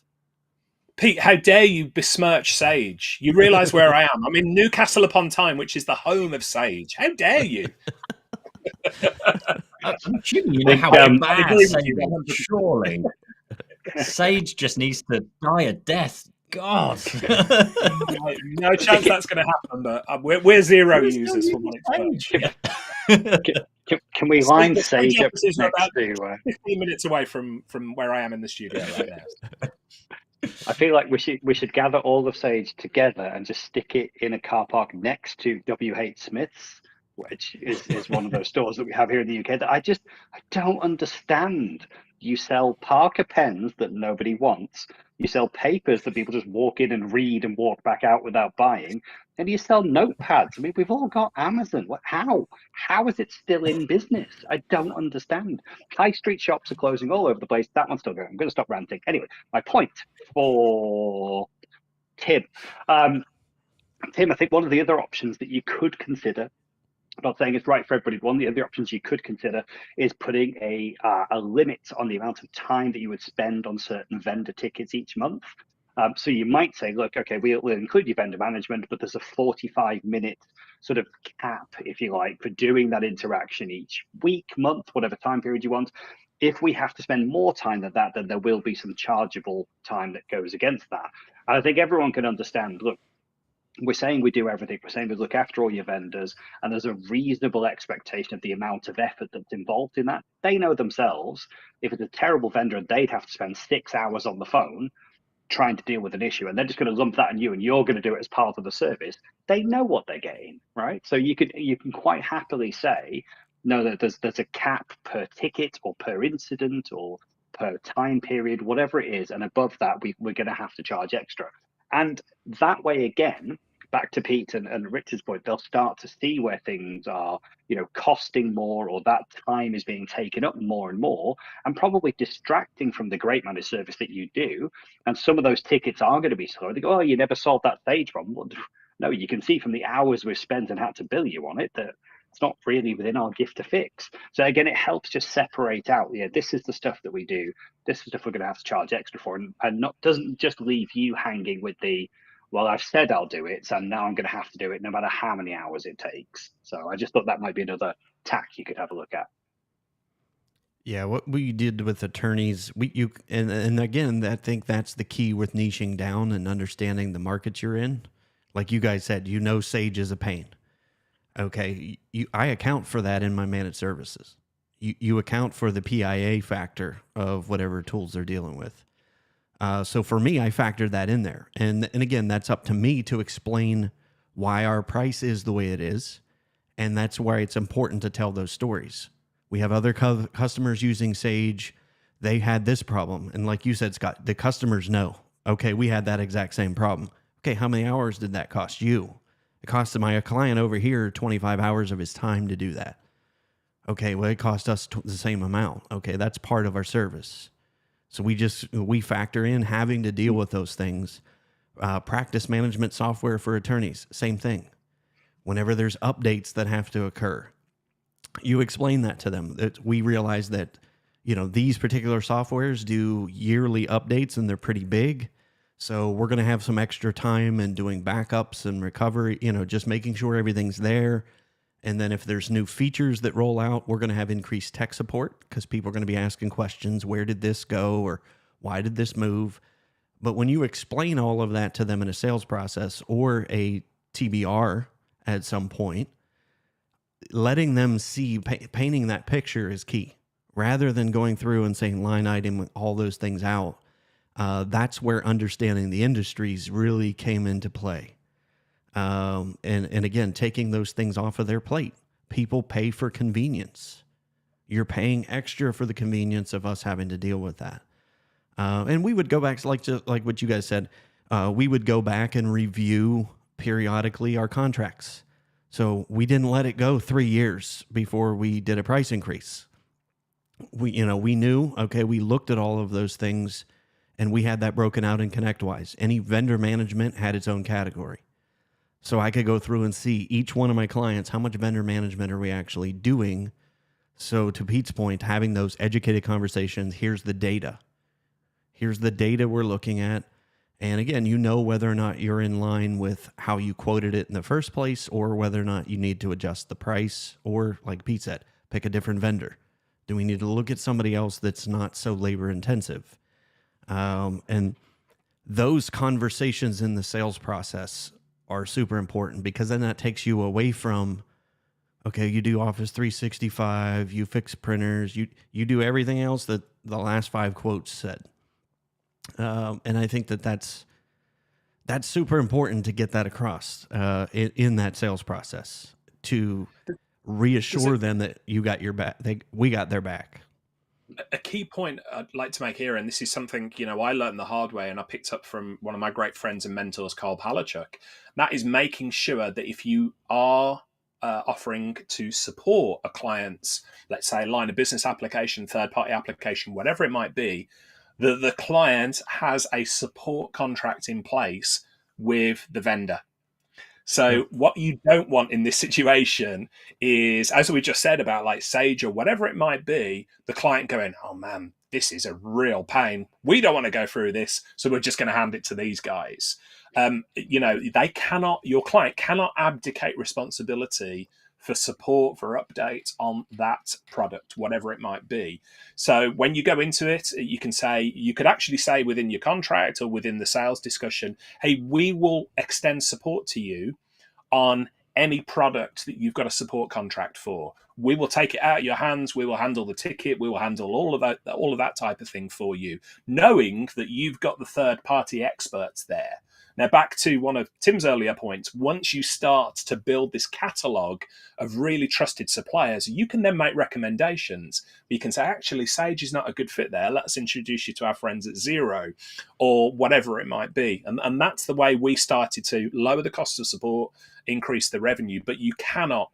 Pete, how dare you besmirch Sage? You realise where I am. I'm in Newcastle upon Tyne, which is the home of Sage. How dare you? I'm assuming you know how bad Sage is, surely. Sage just needs to die a death. God. No chance that's going to happen, but we're zero users for what it's Can we line Sage up next about to 15 minutes away from where I am in the studio right now. I feel like we should gather all of Sage together and just stick it in a car park next to WH Smith's, which is one of those stores that we have here in the UK that I don't understand. You sell Parker pens that nobody wants. You sell papers that people just walk in and read and walk back out without buying. And you sell notepads. I mean, we've all got Amazon. How is it still in business? I don't understand. High street shops are closing all over the place. That one's still going. I'm going to stop ranting. Anyway, my point for Tim. Tim, I think one of the other options that you could consider, I'm not saying it's right for everybody, one of the other options you could consider is putting a limit on the amount of time that you would spend on certain vendor tickets each month. So you might say, look, okay, we'll include your vendor management, but there's a 45-minute sort of cap, if you like, for doing that interaction each week, month, whatever time period you want. If we have to spend more time than that, then there will be some chargeable time that goes against that. And I think everyone can understand, look, we're saying we do everything. We're saying we look after all your vendors, and there's a reasonable expectation of the amount of effort that's involved in that. They know themselves, if it's a terrible vendor, they'd have to spend 6 hours on the phone trying to deal with an issue, and they're just going to lump that on you, and you're going to do it as part of the service. They know what they're getting, right? So you can quite happily say, no, that there's a cap per ticket or per incident or per time period, whatever it is, and above that, we're going to have to charge extra. And that way, again, back to Pete and Richard's point, they'll start to see where things are, costing more, or that time is being taken up more and more, and probably distracting from the great managed service that you do. And some of those tickets are going to be slow. They go, oh, you never solved that Sage problem. Well, no, you can see from the hours we've spent and had to bill you on it that it's not really within our gift to fix. So again, it helps just separate out, this is the stuff that we do. This is stuff we're going to have to charge extra for, and doesn't just leave you hanging with the, well, I've said I'll do it, so now I'm going to have to do it no matter how many hours it takes. So I just thought that might be another tack you could have a look at. Yeah, what we did with attorneys, and again, I think that's the key with niching down and understanding the markets you're in. Like you guys said, Sage is a pain. Okay, I account for that in my managed services. You account for the PIA factor of whatever tools they're dealing with. So for me, I factored that in there. And again, that's up to me to explain why our price is the way it is. And that's why it's important to tell those stories. We have other customers using Sage. They had this problem. And like you said, Scott, the customers know, okay, we had that exact same problem. Okay, how many hours did that cost you? It cost my client over here 25 hours of his time to do that. Okay, well, it cost us the same amount. Okay, that's part of our service. So we factor in having to deal with those things. Practice management software for attorneys, same thing. Whenever there's updates that have to occur, you explain that to them, that we realize that, these particular softwares do yearly updates and they're pretty big. So we're going to have some extra time in doing backups and recovery, just making sure everything's there. And then if there's new features that roll out, we're going to have increased tech support because people are going to be asking questions. Where did this go? Or why did this move? But when you explain all of that to them in a sales process or a TBR at some point, letting them see, painting that picture is key. Rather than going through and saying line item, all those things out, that's where understanding the industries really came into play. And again, taking those things off of their plate. People pay for convenience. You're paying extra for the convenience of us having to deal with that. And we would go back, like what you guys said, we would go back and review periodically our contracts. So we didn't let it go 3 years before we did a price increase. We knew, okay, we looked at all of those things and we had that broken out in ConnectWise. Any vendor management had its own category. So I could go through and see each one of my clients, how much vendor management are we actually doing? So to Pete's point, having those educated conversations, here's the data. Here's the data we're looking at. And again, whether or not you're in line with how you quoted it in the first place or whether or not you need to adjust the price or, like Pete said, pick a different vendor. Do we need to look at somebody else that's not so labor intensive? And those conversations in the sales process are super important because then that takes you away from, okay, you do Office 365, you fix printers, you do everything else that the last 5 quotes said. And I think that's super important to get that across in that sales process to reassure them that you got your back. We got their back. A key point I'd like to make here, and this is something I learned the hard way, and I picked up from one of my great friends and mentors, Carl Palachuk. That is making sure that if you are offering to support a client's, let's say, line of business application, third-party application, whatever it might be, that the client has a support contract in place with the vendor. So what you don't want in this situation is, as we just said about like Sage or whatever it might be, the client going, oh man, this is a real pain. We don't want to go through this. So we're just going to hand it to these guys. Your client cannot abdicate responsibility for support, for updates on that product, whatever it might be. So when you go into it, you could actually say within your contract or within the sales discussion, hey, we will extend support to you on any product that you've got a support contract for. We will take it out of your hands. We will handle the ticket. We will handle all of that type of thing for you, knowing that you've got the third-party experts there. Now, back to one of Tim's earlier points, once you start to build this catalog of really trusted suppliers, you can then make recommendations. You can say, actually, Sage is not a good fit there. Let's introduce you to our friends at Xero or whatever it might be. And that's the way we started to lower the cost of support, increase the revenue. But you cannot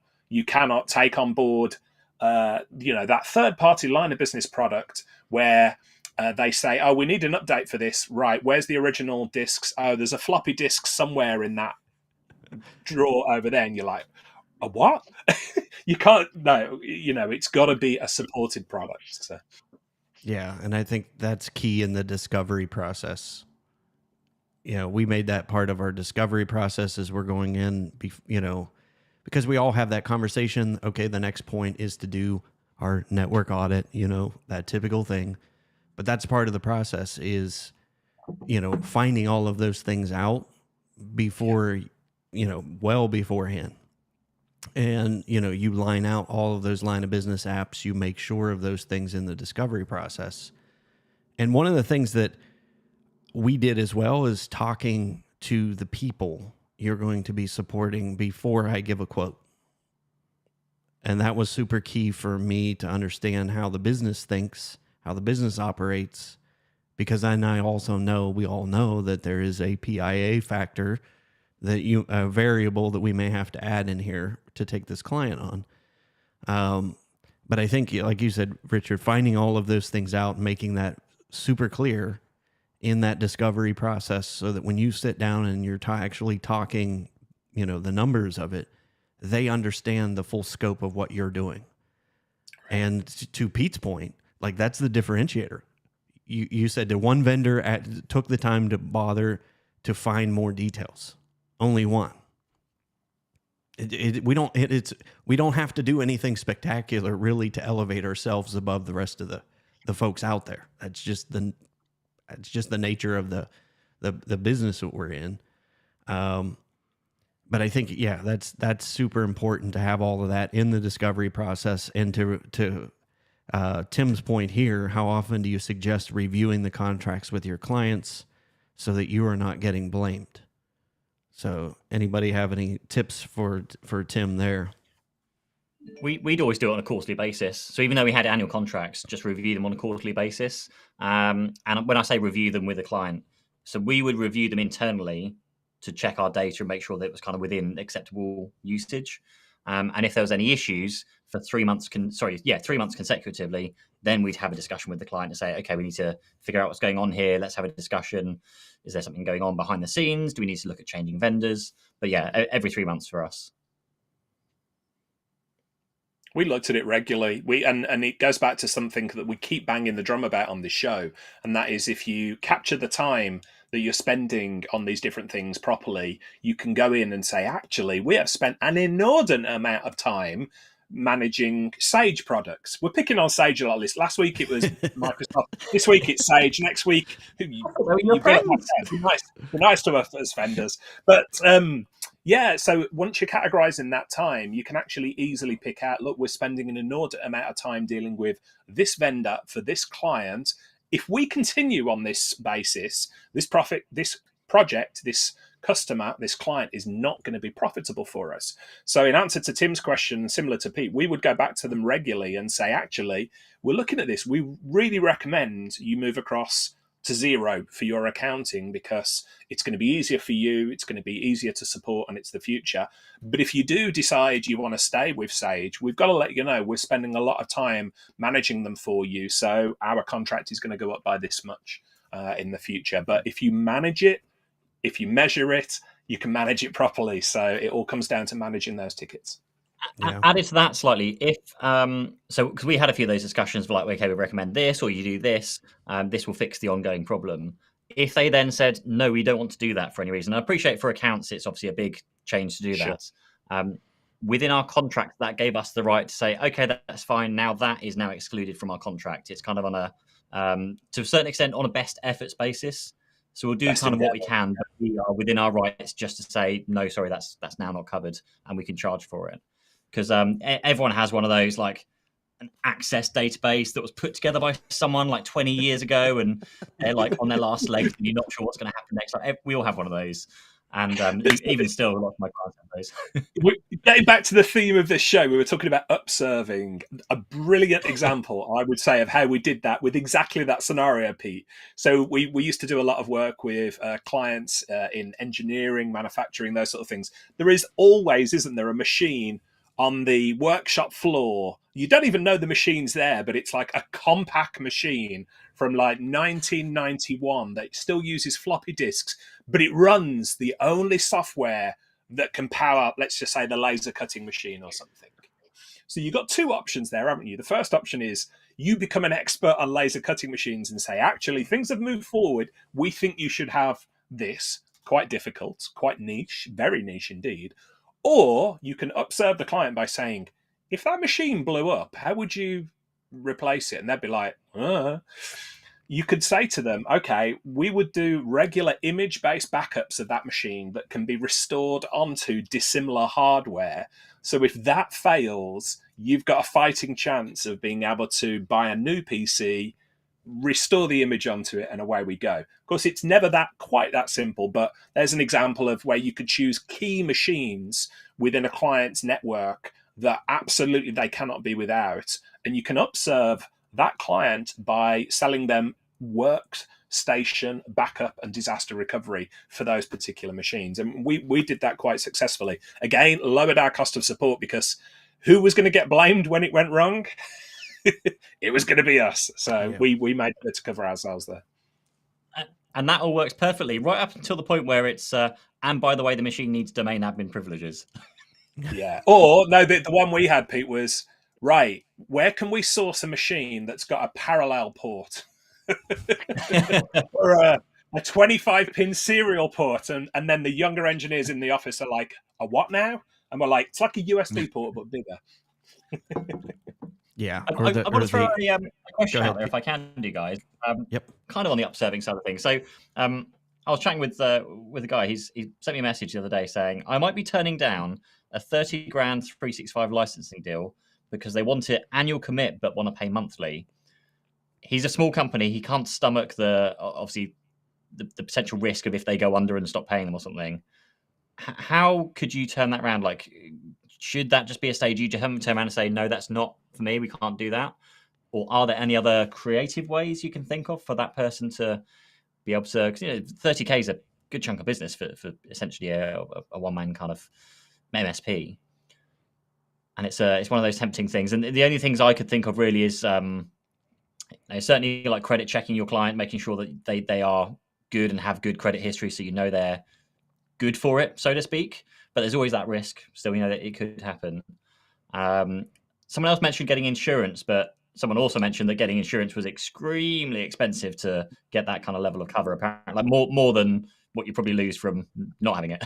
take on board that third-party line of business product where they say, oh, we need an update for this. Right, where's the original discs? Oh, there's a floppy disk somewhere in that drawer over there. And you're like, a what? You can't, no, it's got to be a supported product. So. Yeah, and I think that's key in the discovery process. We made that part of our discovery process as we're going in, because we all have that conversation. Okay, the next point is to do our network audit, that typical thing. But that's part of the process is, finding all of those things out before, well beforehand. And, you line out all of those line of business apps. You make sure of those things in the discovery process. And one of the things that we did as well is talking to the people you're going to be supporting before I give a quote. And that was super key for me to understand how the business thinks, how the business operates, because I also know, we all know that there is a PIA factor, that a variable that we may have to add in here to take this client on. But I think, like you said, Richard, finding all of those things out, making that super clear in that discovery process so that when you sit down and you're actually talking, the numbers of it, they understand the full scope of what you're doing. And to Pete's point, like that's the differentiator. You said that one vendor took the time to bother to find more details. Only one. We don't have to do anything spectacular really to elevate ourselves above the rest of the folks out there. That's just the nature of the business that we're in. But I think, yeah, that's super important to have all of that in the discovery process. And to Tim's point here, how often do you suggest reviewing the contracts with your clients so that you are not getting blamed? So anybody have any tips for Tim there? We'd always do it on a quarterly basis. So even though we had annual contracts, just review them on a quarterly basis. And when I say review them with a client, so we would review them internally to check our data and make sure that it was kind of within acceptable usage. And if there was any issues for 3 months, 3 months consecutively, then we'd have a discussion with the client to say, okay, we need to figure out what's going on here. Let's have a discussion. Is there something going on behind the scenes? Do we need to look at changing vendors? But yeah, every 3 months for us. We looked at it regularly. And it goes back to something that we keep banging the drum about on this show, and that is if you capture the time that you're spending on these different things properly, you can go in and say, actually, we have spent an inordinate amount of time managing Sage products. We're picking on Sage a lot. Last week it was Microsoft. This week it's Sage. Next week, you've got to be nice to us as vendors. But yeah, so once you're categorizing that time, you can actually easily pick out, look, we're spending an inordinate amount of time dealing with this vendor for this client. If we continue on this basis, this project, this customer, this client is not going to be profitable for us. So in answer to Tim's question, similar to Pete, we would go back to them regularly and say, actually, we're looking at this. We really recommend you move across to zero for your accounting because it's going to be easier for you. It's going to be easier to support and it's the future. But if you do decide you want to stay with Sage, we've got to let you know we're spending a lot of time managing them for you. So our contract is going to go up by this much in the future. But if you manage it, if you measure it, you can manage it properly. So it all comes down to managing those tickets. Yeah. Added to that slightly, if because we had a few of those discussions, like, okay, we recommend this, or you do this, this will fix the ongoing problem. If they then said, no, we don't want to do that for any reason, I appreciate for accounts, it's obviously a big change to do that. Within our contract, that gave us the right to say, okay, that's fine. Now that is now excluded from our contract. It's kind of on a, to a certain extent, on a best efforts basis. So we'll do kind of what we can, but we are within our rights just to say, no, sorry, that's now not covered, and we can charge for it. Because everyone has one of those, like an Access database that was put together by someone like 20 years ago, and they're like on their last legs, and you're not sure what's going to happen next. Like, we all have one of those, and even still, a lot of my clients have those. Getting back to the theme of this show, we were talking about upserving. A brilliant example, I would say, of how we did that with exactly that scenario, Pete. So we used to do a lot of work with clients in engineering, manufacturing, those sort of things. There is always, isn't there, a machine on the workshop floor. You don't even know the machine's there, but it's like a Compaq machine from like 1991 that still uses floppy disks, but it runs the only software that can power, let's just say, the laser cutting machine or something. So you've got two options there, haven't you? The first option is you become an expert on laser cutting machines and say, actually, things have moved forward. We think you should have this. Quite difficult, quite niche, very niche indeed. Or you can upserve the client by saying, if that machine blew up, how would you replace it? And they'd be like, You could say to them, okay, we would do regular image-based backups of that machine that can be restored onto dissimilar hardware. So if that fails, you've got a fighting chance of being able to buy a new PC, restore the image onto it, and away we go. Of course, it's never quite that simple, but there's an example of where you could choose key machines within a client's network that absolutely they cannot be without, and you can upserve that client by selling them workstation backup and disaster recovery for those particular machines. And we did that quite successfully. Again, lowered our cost of support because who was going to get blamed when it went wrong? It was going to be us. So we made it to cover ourselves there. And that all works perfectly right up until the point where it's, and by the way, the machine needs domain admin privileges. Yeah. Or no, the one we had, Pete, was right, where can we source a machine that's got a parallel port or a 25-pin serial port? And then the younger engineers in the office are like, a what now? And we're like, it's like a USB port, but bigger. Yeah. I want to throw a question ahead, out there if I can, do guys. Yep. Kind of on the upserving side of things. So I was chatting with a guy. He sent me a message the other day saying I might be turning down a 30 grand 365 licensing deal because they want it annual commit but want to pay monthly. He's a small company. He can't stomach the potential risk of if they go under and stop paying them or something. How could you turn that around? Like, should that just be a stage you just turn around and say, no, that's not for me, we can't do that? Or are there any other creative ways you can think of for that person to be able to, because 30K is a good chunk of business for essentially a one-man kind of MSP. And it's one of those tempting things. And the only things I could think of really is certainly like credit checking your client, making sure that they are good and have good credit history so you know they're good for it, so to speak. But there's always that risk, so we know that it could happen. Someone else mentioned getting insurance, but someone also mentioned that getting insurance was extremely expensive to get that kind of level of cover, apparently, like more than what you probably lose from not having it.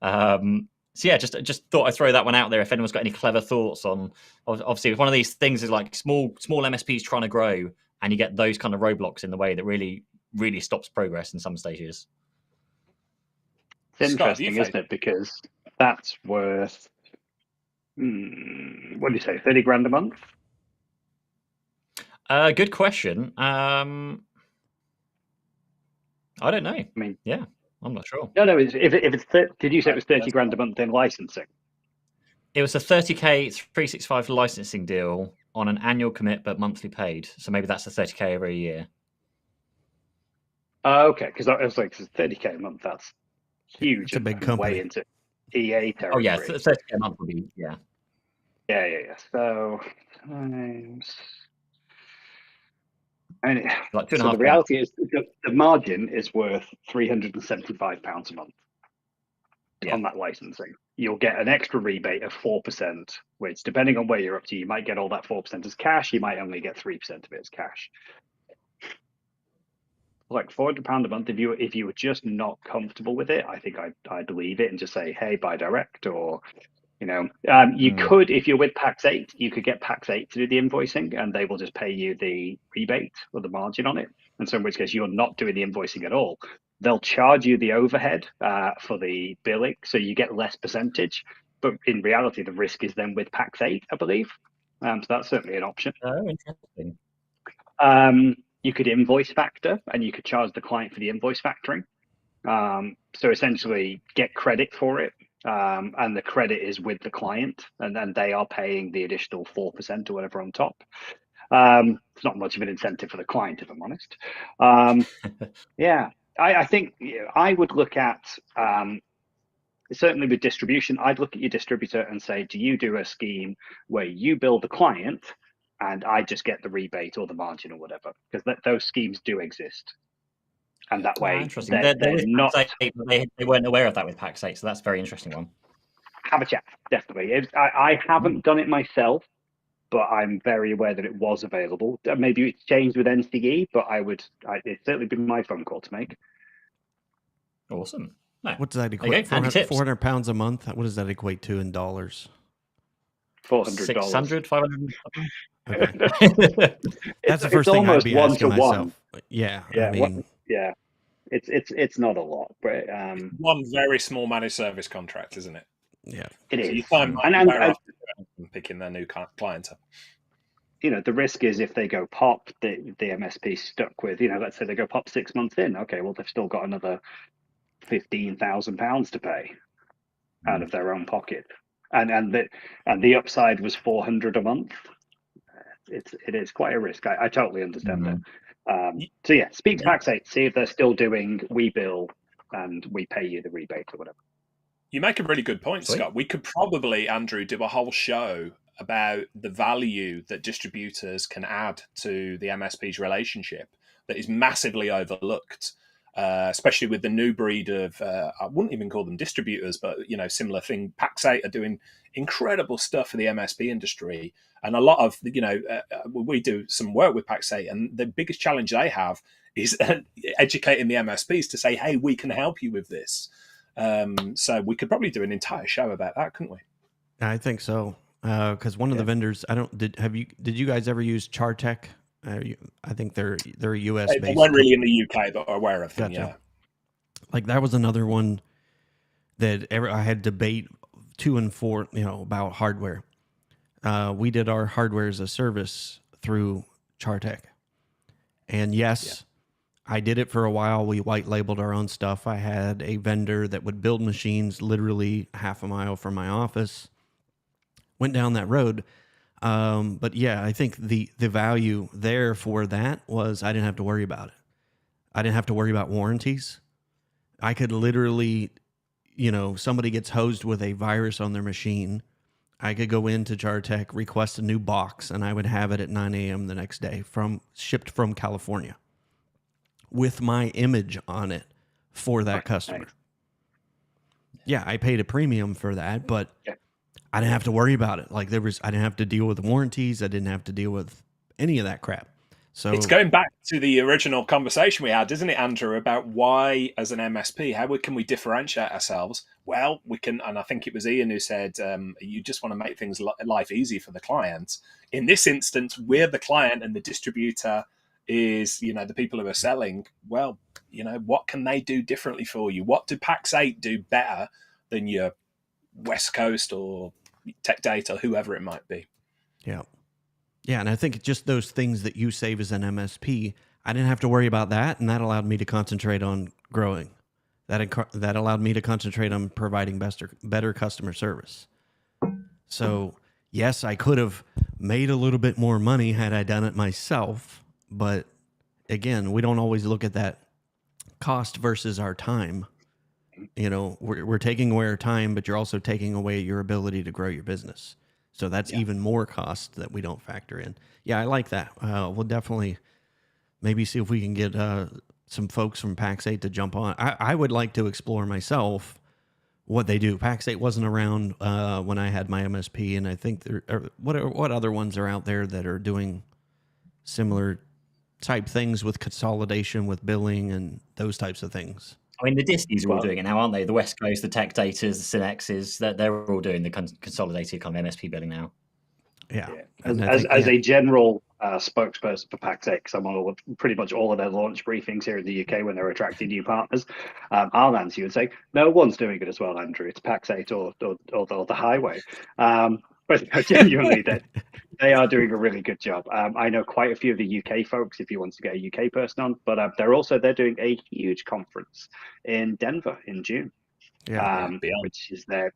So yeah, just thought I'd throw that one out there if anyone's got any clever thoughts on. Obviously, one of these things is like small MSPs trying to grow, and you get those kind of roadblocks in the way that really stops progress in some stages. It's interesting, isn't it? Because that's worth, what do you say, 30 grand a month? Good question. I don't know. I mean, yeah, I'm not sure. No, if it's did you say it was 30 grand a month in licensing? It was a 30K 365 licensing deal on an annual commit but monthly paid. So maybe that's a 30K over a year. Okay, because I was like, 30K a month, that's huge. It's a big company. Way into EA territory. Oh yeah, 30K a month would be, yeah. Yeah. So times, and like so the reality is the margin is worth £375 a month on that licensing. You'll get an extra rebate of 4%, which depending on where you're up to, you might get all that 4% as cash. You might only get 3% of it as cash. Like £400 a month, if you were just not comfortable with it, I think I'd leave it and just say, hey, buy direct, or you could, if you're with Pax 8, you could get Pax 8 to do the invoicing, and they will just pay you the rebate or the margin on it. And so in which case you're not doing the invoicing at all. They'll charge you the overhead for the billing, so you get less percentage. But in reality, the risk is then with Pax 8, I believe. So that's certainly an option. Oh, interesting. You could invoice factor, and you could charge the client for the invoice factoring. So essentially get credit for it. And the credit is with the client, and then they are paying the additional 4% or whatever on top. It's not much of an incentive for the client, if I'm honest. Yeah, I think I would look at, certainly with distribution, I'd look at your distributor and say, do you do a scheme where you bill the client and I just get the rebate or the margin or whatever? Because those schemes do exist. And that way, interesting. they're not. They weren't aware of that with Pax 8, so that's a very interesting one. Have a chat, definitely. I haven't done it myself, but I'm very aware that it was available. Maybe it's changed with NCE, but it'd certainly be my phone call to make. Awesome. No. What does that equate? £400 a month. What does that equate to in dollars? $400. $600, $500. Okay. That's the first thing I'd be asking myself. Yeah. I mean, yeah. It's not a lot, but one very small managed service contract, isn't it? Yeah, it is. So you find and picking their new client up. The risk is if they go pop, the MSP stuck with, let's say they go pop 6 months in. Okay, well they've still got another £15,000 to pay out of their own pocket, and the upside was $400 a month. It is quite a risk. I totally understand that. So yeah, speak to Pax 8, see if they're still doing we bill and we pay you the rebate or whatever. You make a really good point, Scott. We could probably, Andrew, do a whole show about the value that distributors can add to the MSP's relationship that is massively overlooked. especially with the new breed of, I wouldn't even call them distributors, but similar thing. Pax8 are doing incredible stuff for the MSP industry, and a lot of we do some work with Pax8, and the biggest challenge they have is educating the MSPs to say, "Hey, we can help you with this." So we could probably do an entire show about that, couldn't we? I think so, because one of the vendors, did you guys ever use Chartec? I think they're a US based. They weren't really in the UK, but are aware of them. Gotcha. Yeah, like that was another one that I had debate to and for, about hardware. We did our hardware as a service through Chartec, and yes, I did it for a while. We white labeled our own stuff. I had a vendor that would build machines literally half a mile from my office. Went down that road. But yeah, I think the value there for that was I didn't have to worry about it. I didn't have to worry about warranties. I could literally, somebody gets hosed with a virus on their machine. I could go into Chartec, request a new box, and I would have it at 9 a.m. the next day shipped from California with my image on it for that customer. Yeah, I paid a premium for that, but I didn't have to worry about it. Like I didn't have to deal with warranties. I didn't have to deal with any of that crap. So it's going back to the original conversation we had, isn't it, Andrew, about why, as an MSP, how can we differentiate ourselves? Well, we can, and I think it was Ian who said, you just want to make things life easy for the client. In this instance, we're the client and the distributor is, the people who are selling. Well, what can they do differently for you? What do Pax8 do better than your West Coast or Tech Data, whoever it might be? Yeah. Yeah, and I think just those things that you save as an MSP, I didn't have to worry about that, and that allowed me to concentrate on growing. That allowed me to concentrate on providing better customer service. So, yes, I could have made a little bit more money had I done it myself, but again, we don't always look at that cost versus our time. We're taking away our time, but you're also taking away your ability to grow your business. So that's even more cost that we don't factor in. Yeah, I like that. We'll definitely maybe see if we can get some folks from Pax8 to jump on. I would like to explore myself what they do. Pax8 wasn't around when I had my MSP, and I think what other ones are out there that are doing similar type things with consolidation, with billing, and those types of things. I mean, the Disneys are all doing it now, aren't they? The West Coast, the Tech Datas, the Synexes, they're all doing the consolidated kind of MSP billing now. Yeah. As a general spokesperson for Pax8, because I'm on pretty much all of their launch briefings here in the UK when they're attracting new partners, I'll answer you and say, no one's doing it as well, Andrew. It's Pax8 or the Highway. But genuinely, they are doing a really good job. I know quite a few of the UK folks, if you want to get a UK person on, but they're doing a huge conference in Denver in June, which is their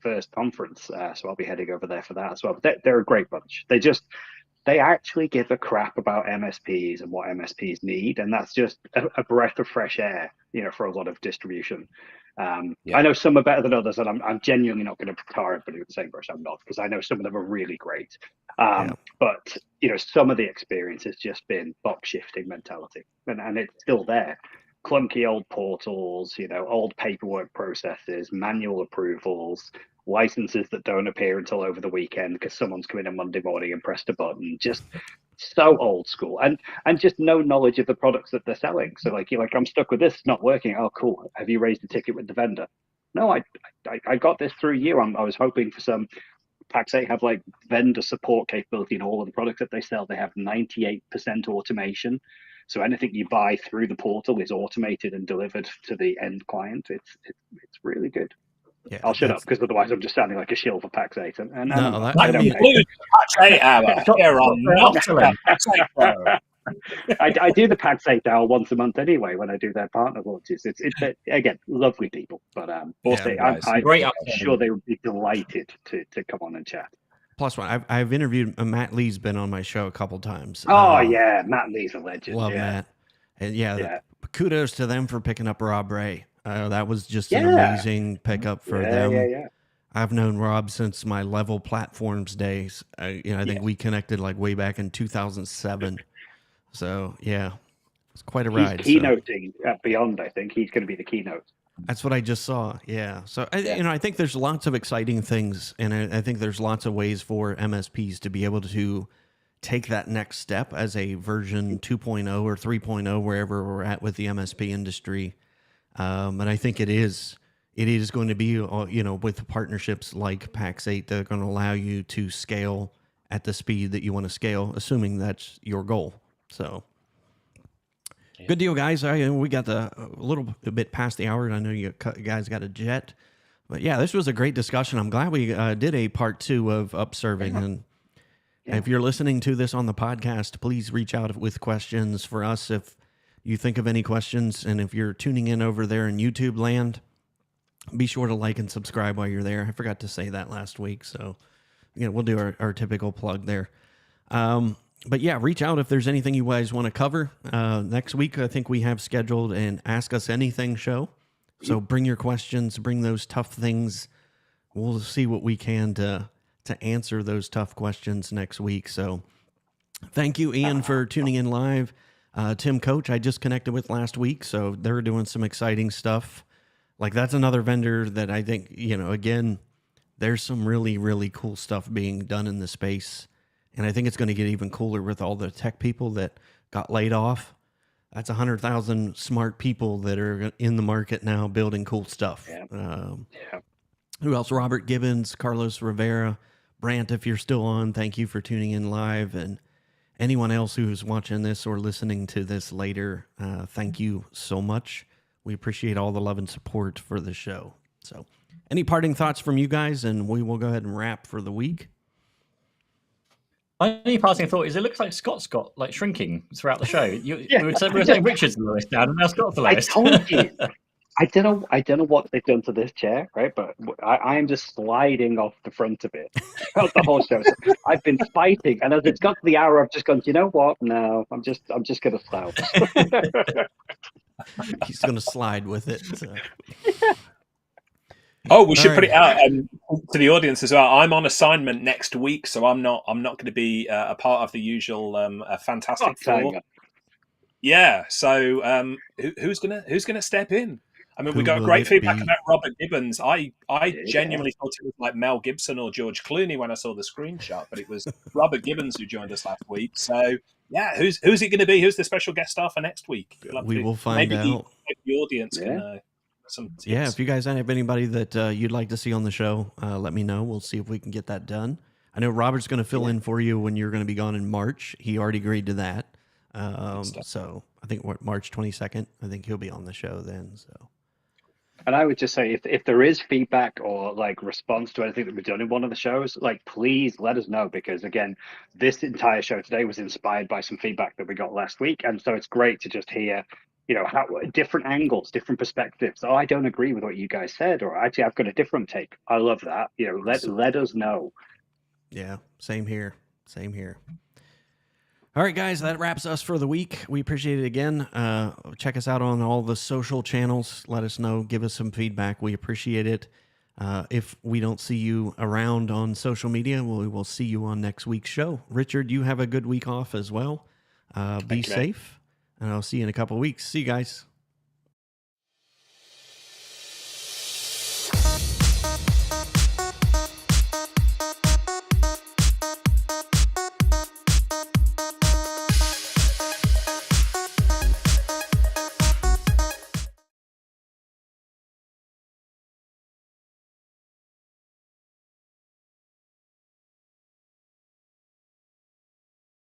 first conference. So I'll be heading over there for that as well. But they're a great bunch. They actually give a crap about MSPs and what MSPs need, and that's just a breath of fresh air, for a lot of distribution. I know some are better than others, and I'm genuinely not going to tar everybody with the same brush. I'm not, because I know some of them are really great. But some of the experience has just been box shifting mentality, and it's still there. Clunky old portals, old paperwork processes, manual approvals, licenses that don't appear until over the weekend because someone's come in on Monday morning and pressed a button. Just so old school, and just no knowledge of the products that they're selling. So you're like, I'm stuck with this, it's not working. Oh, cool. Have you raised a ticket with the vendor? No, I got this through you. I was hoping for some. Pax8 have vendor support capability in all of the products that they sell. They have 98% automation. So anything you buy through the portal is automated and delivered to the end client. It's really good. Yeah, I'll shut up, because otherwise I'm just sounding like a shill for Pax8. And I don't include Pax8 hour here on Pax8. I do the Pax8 hour once a month anyway when I do their partner launches. It's again, lovely people, but I'm sure they would be delighted to come on and chat. Plus one, I've interviewed Matt Lee's been on my show a couple times. Oh yeah, Matt Lee's a legend. Love Matt, and kudos to them for picking up Rob Ray. That was just an amazing pickup for them. Yeah. I've known Rob since my Level Platforms days. I think we connected way back in 2007. So It's quite a ride. He's keynoting at Beyond, I think. He's going to be the keynote. That's what I just saw. Yeah. So, I think there's lots of exciting things, and I think there's lots of ways for MSPs to be able to take that next step as a version 2.0 or 3.0, wherever we're at with the MSP industry. And I think it is going to be, with partnerships like PAX8, that are going to allow you to scale at the speed that you want to scale, assuming that's your goal. So, good deal, guys. We got a little bit past the hour, and I know you guys got a jet. But yeah, this was a great discussion. I'm glad we did a part 2 of upserving. And if you're listening to this on the podcast, please reach out with questions for us if you think of any questions. And if you're tuning in over there in YouTube land, be sure to like and subscribe while you're there. I forgot to say that last week. So, we'll do our typical plug there. But yeah, reach out if there's anything you guys want to cover. Next week, I think we have scheduled an Ask Us Anything show. So bring your questions, bring those tough things. We'll see what we can to answer those tough questions next week. So thank you, Ian, for tuning in live. Tim Coach, I just connected with last week, so they're doing some exciting stuff. Like, that's another vendor that I think, again, there's some really, really cool stuff being done in the space. And I think it's going to get even cooler with all the tech people that got laid off. That's 100,000 smart people that are in the market now building cool stuff. Who else? Robert Gibbons, Carlos Rivera, Brant, if you're still on, thank you for tuning in live. And anyone else who's watching this or listening to this later, thank you so much. We appreciate all the love and support for the show. So any parting thoughts from you guys, and we will go ahead and wrap for the week. My only passing thought is it looks like Scott's got shrinking throughout the show. We were saying Richard's the lowest down, and now Scott's the lowest. I told you. I don't know what they've done to this chair, right? But I am just sliding off the front of it throughout the whole show. So I've been fighting, and as it's got to the hour, I've just gone, you know what? No, I'm just going to slouch. He's going to slide with it. So. Oh, we should put it out to the audience as well. I'm on assignment next week, so I'm not going to be a part of the usual Fantastic Four. Yeah, so who's gonna step in? I mean, we got great feedback about Robert Gibbons. I genuinely thought it was like Mel Gibson or George Clooney when I saw the screenshot, but it was Robert Gibbons who joined us last week. So yeah, who's it going to be? Who's the special guest star for next week? We will find out. Maybe the audience can. Some tips. Yeah, if you guys have anybody that you'd like to see on the show, let me know. We'll see if we can get that done. I know Robert's going to fill in for you when you're going to be gone in March. He already agreed to that. So I think March 22nd, I think he'll be on the show then. So. And I would just say, if there is feedback or response to anything that we've done in one of the shows, please let us know, because again, this entire show today was inspired by some feedback that we got last week, and so it's great to just hear, how different angles, different perspectives. Oh, I don't agree with what you guys said, or actually I've got a different take. I love that. Let us know. Yeah, same here. All right, guys, that wraps us for the week. We appreciate it again. Check us out on all the social channels. Let us know. Give us some feedback. We appreciate it. If we don't see you around on social media, we will see you on next week's show. Richard, you have a good week off as well. Be safe, and I'll see you in a couple of weeks. See you guys.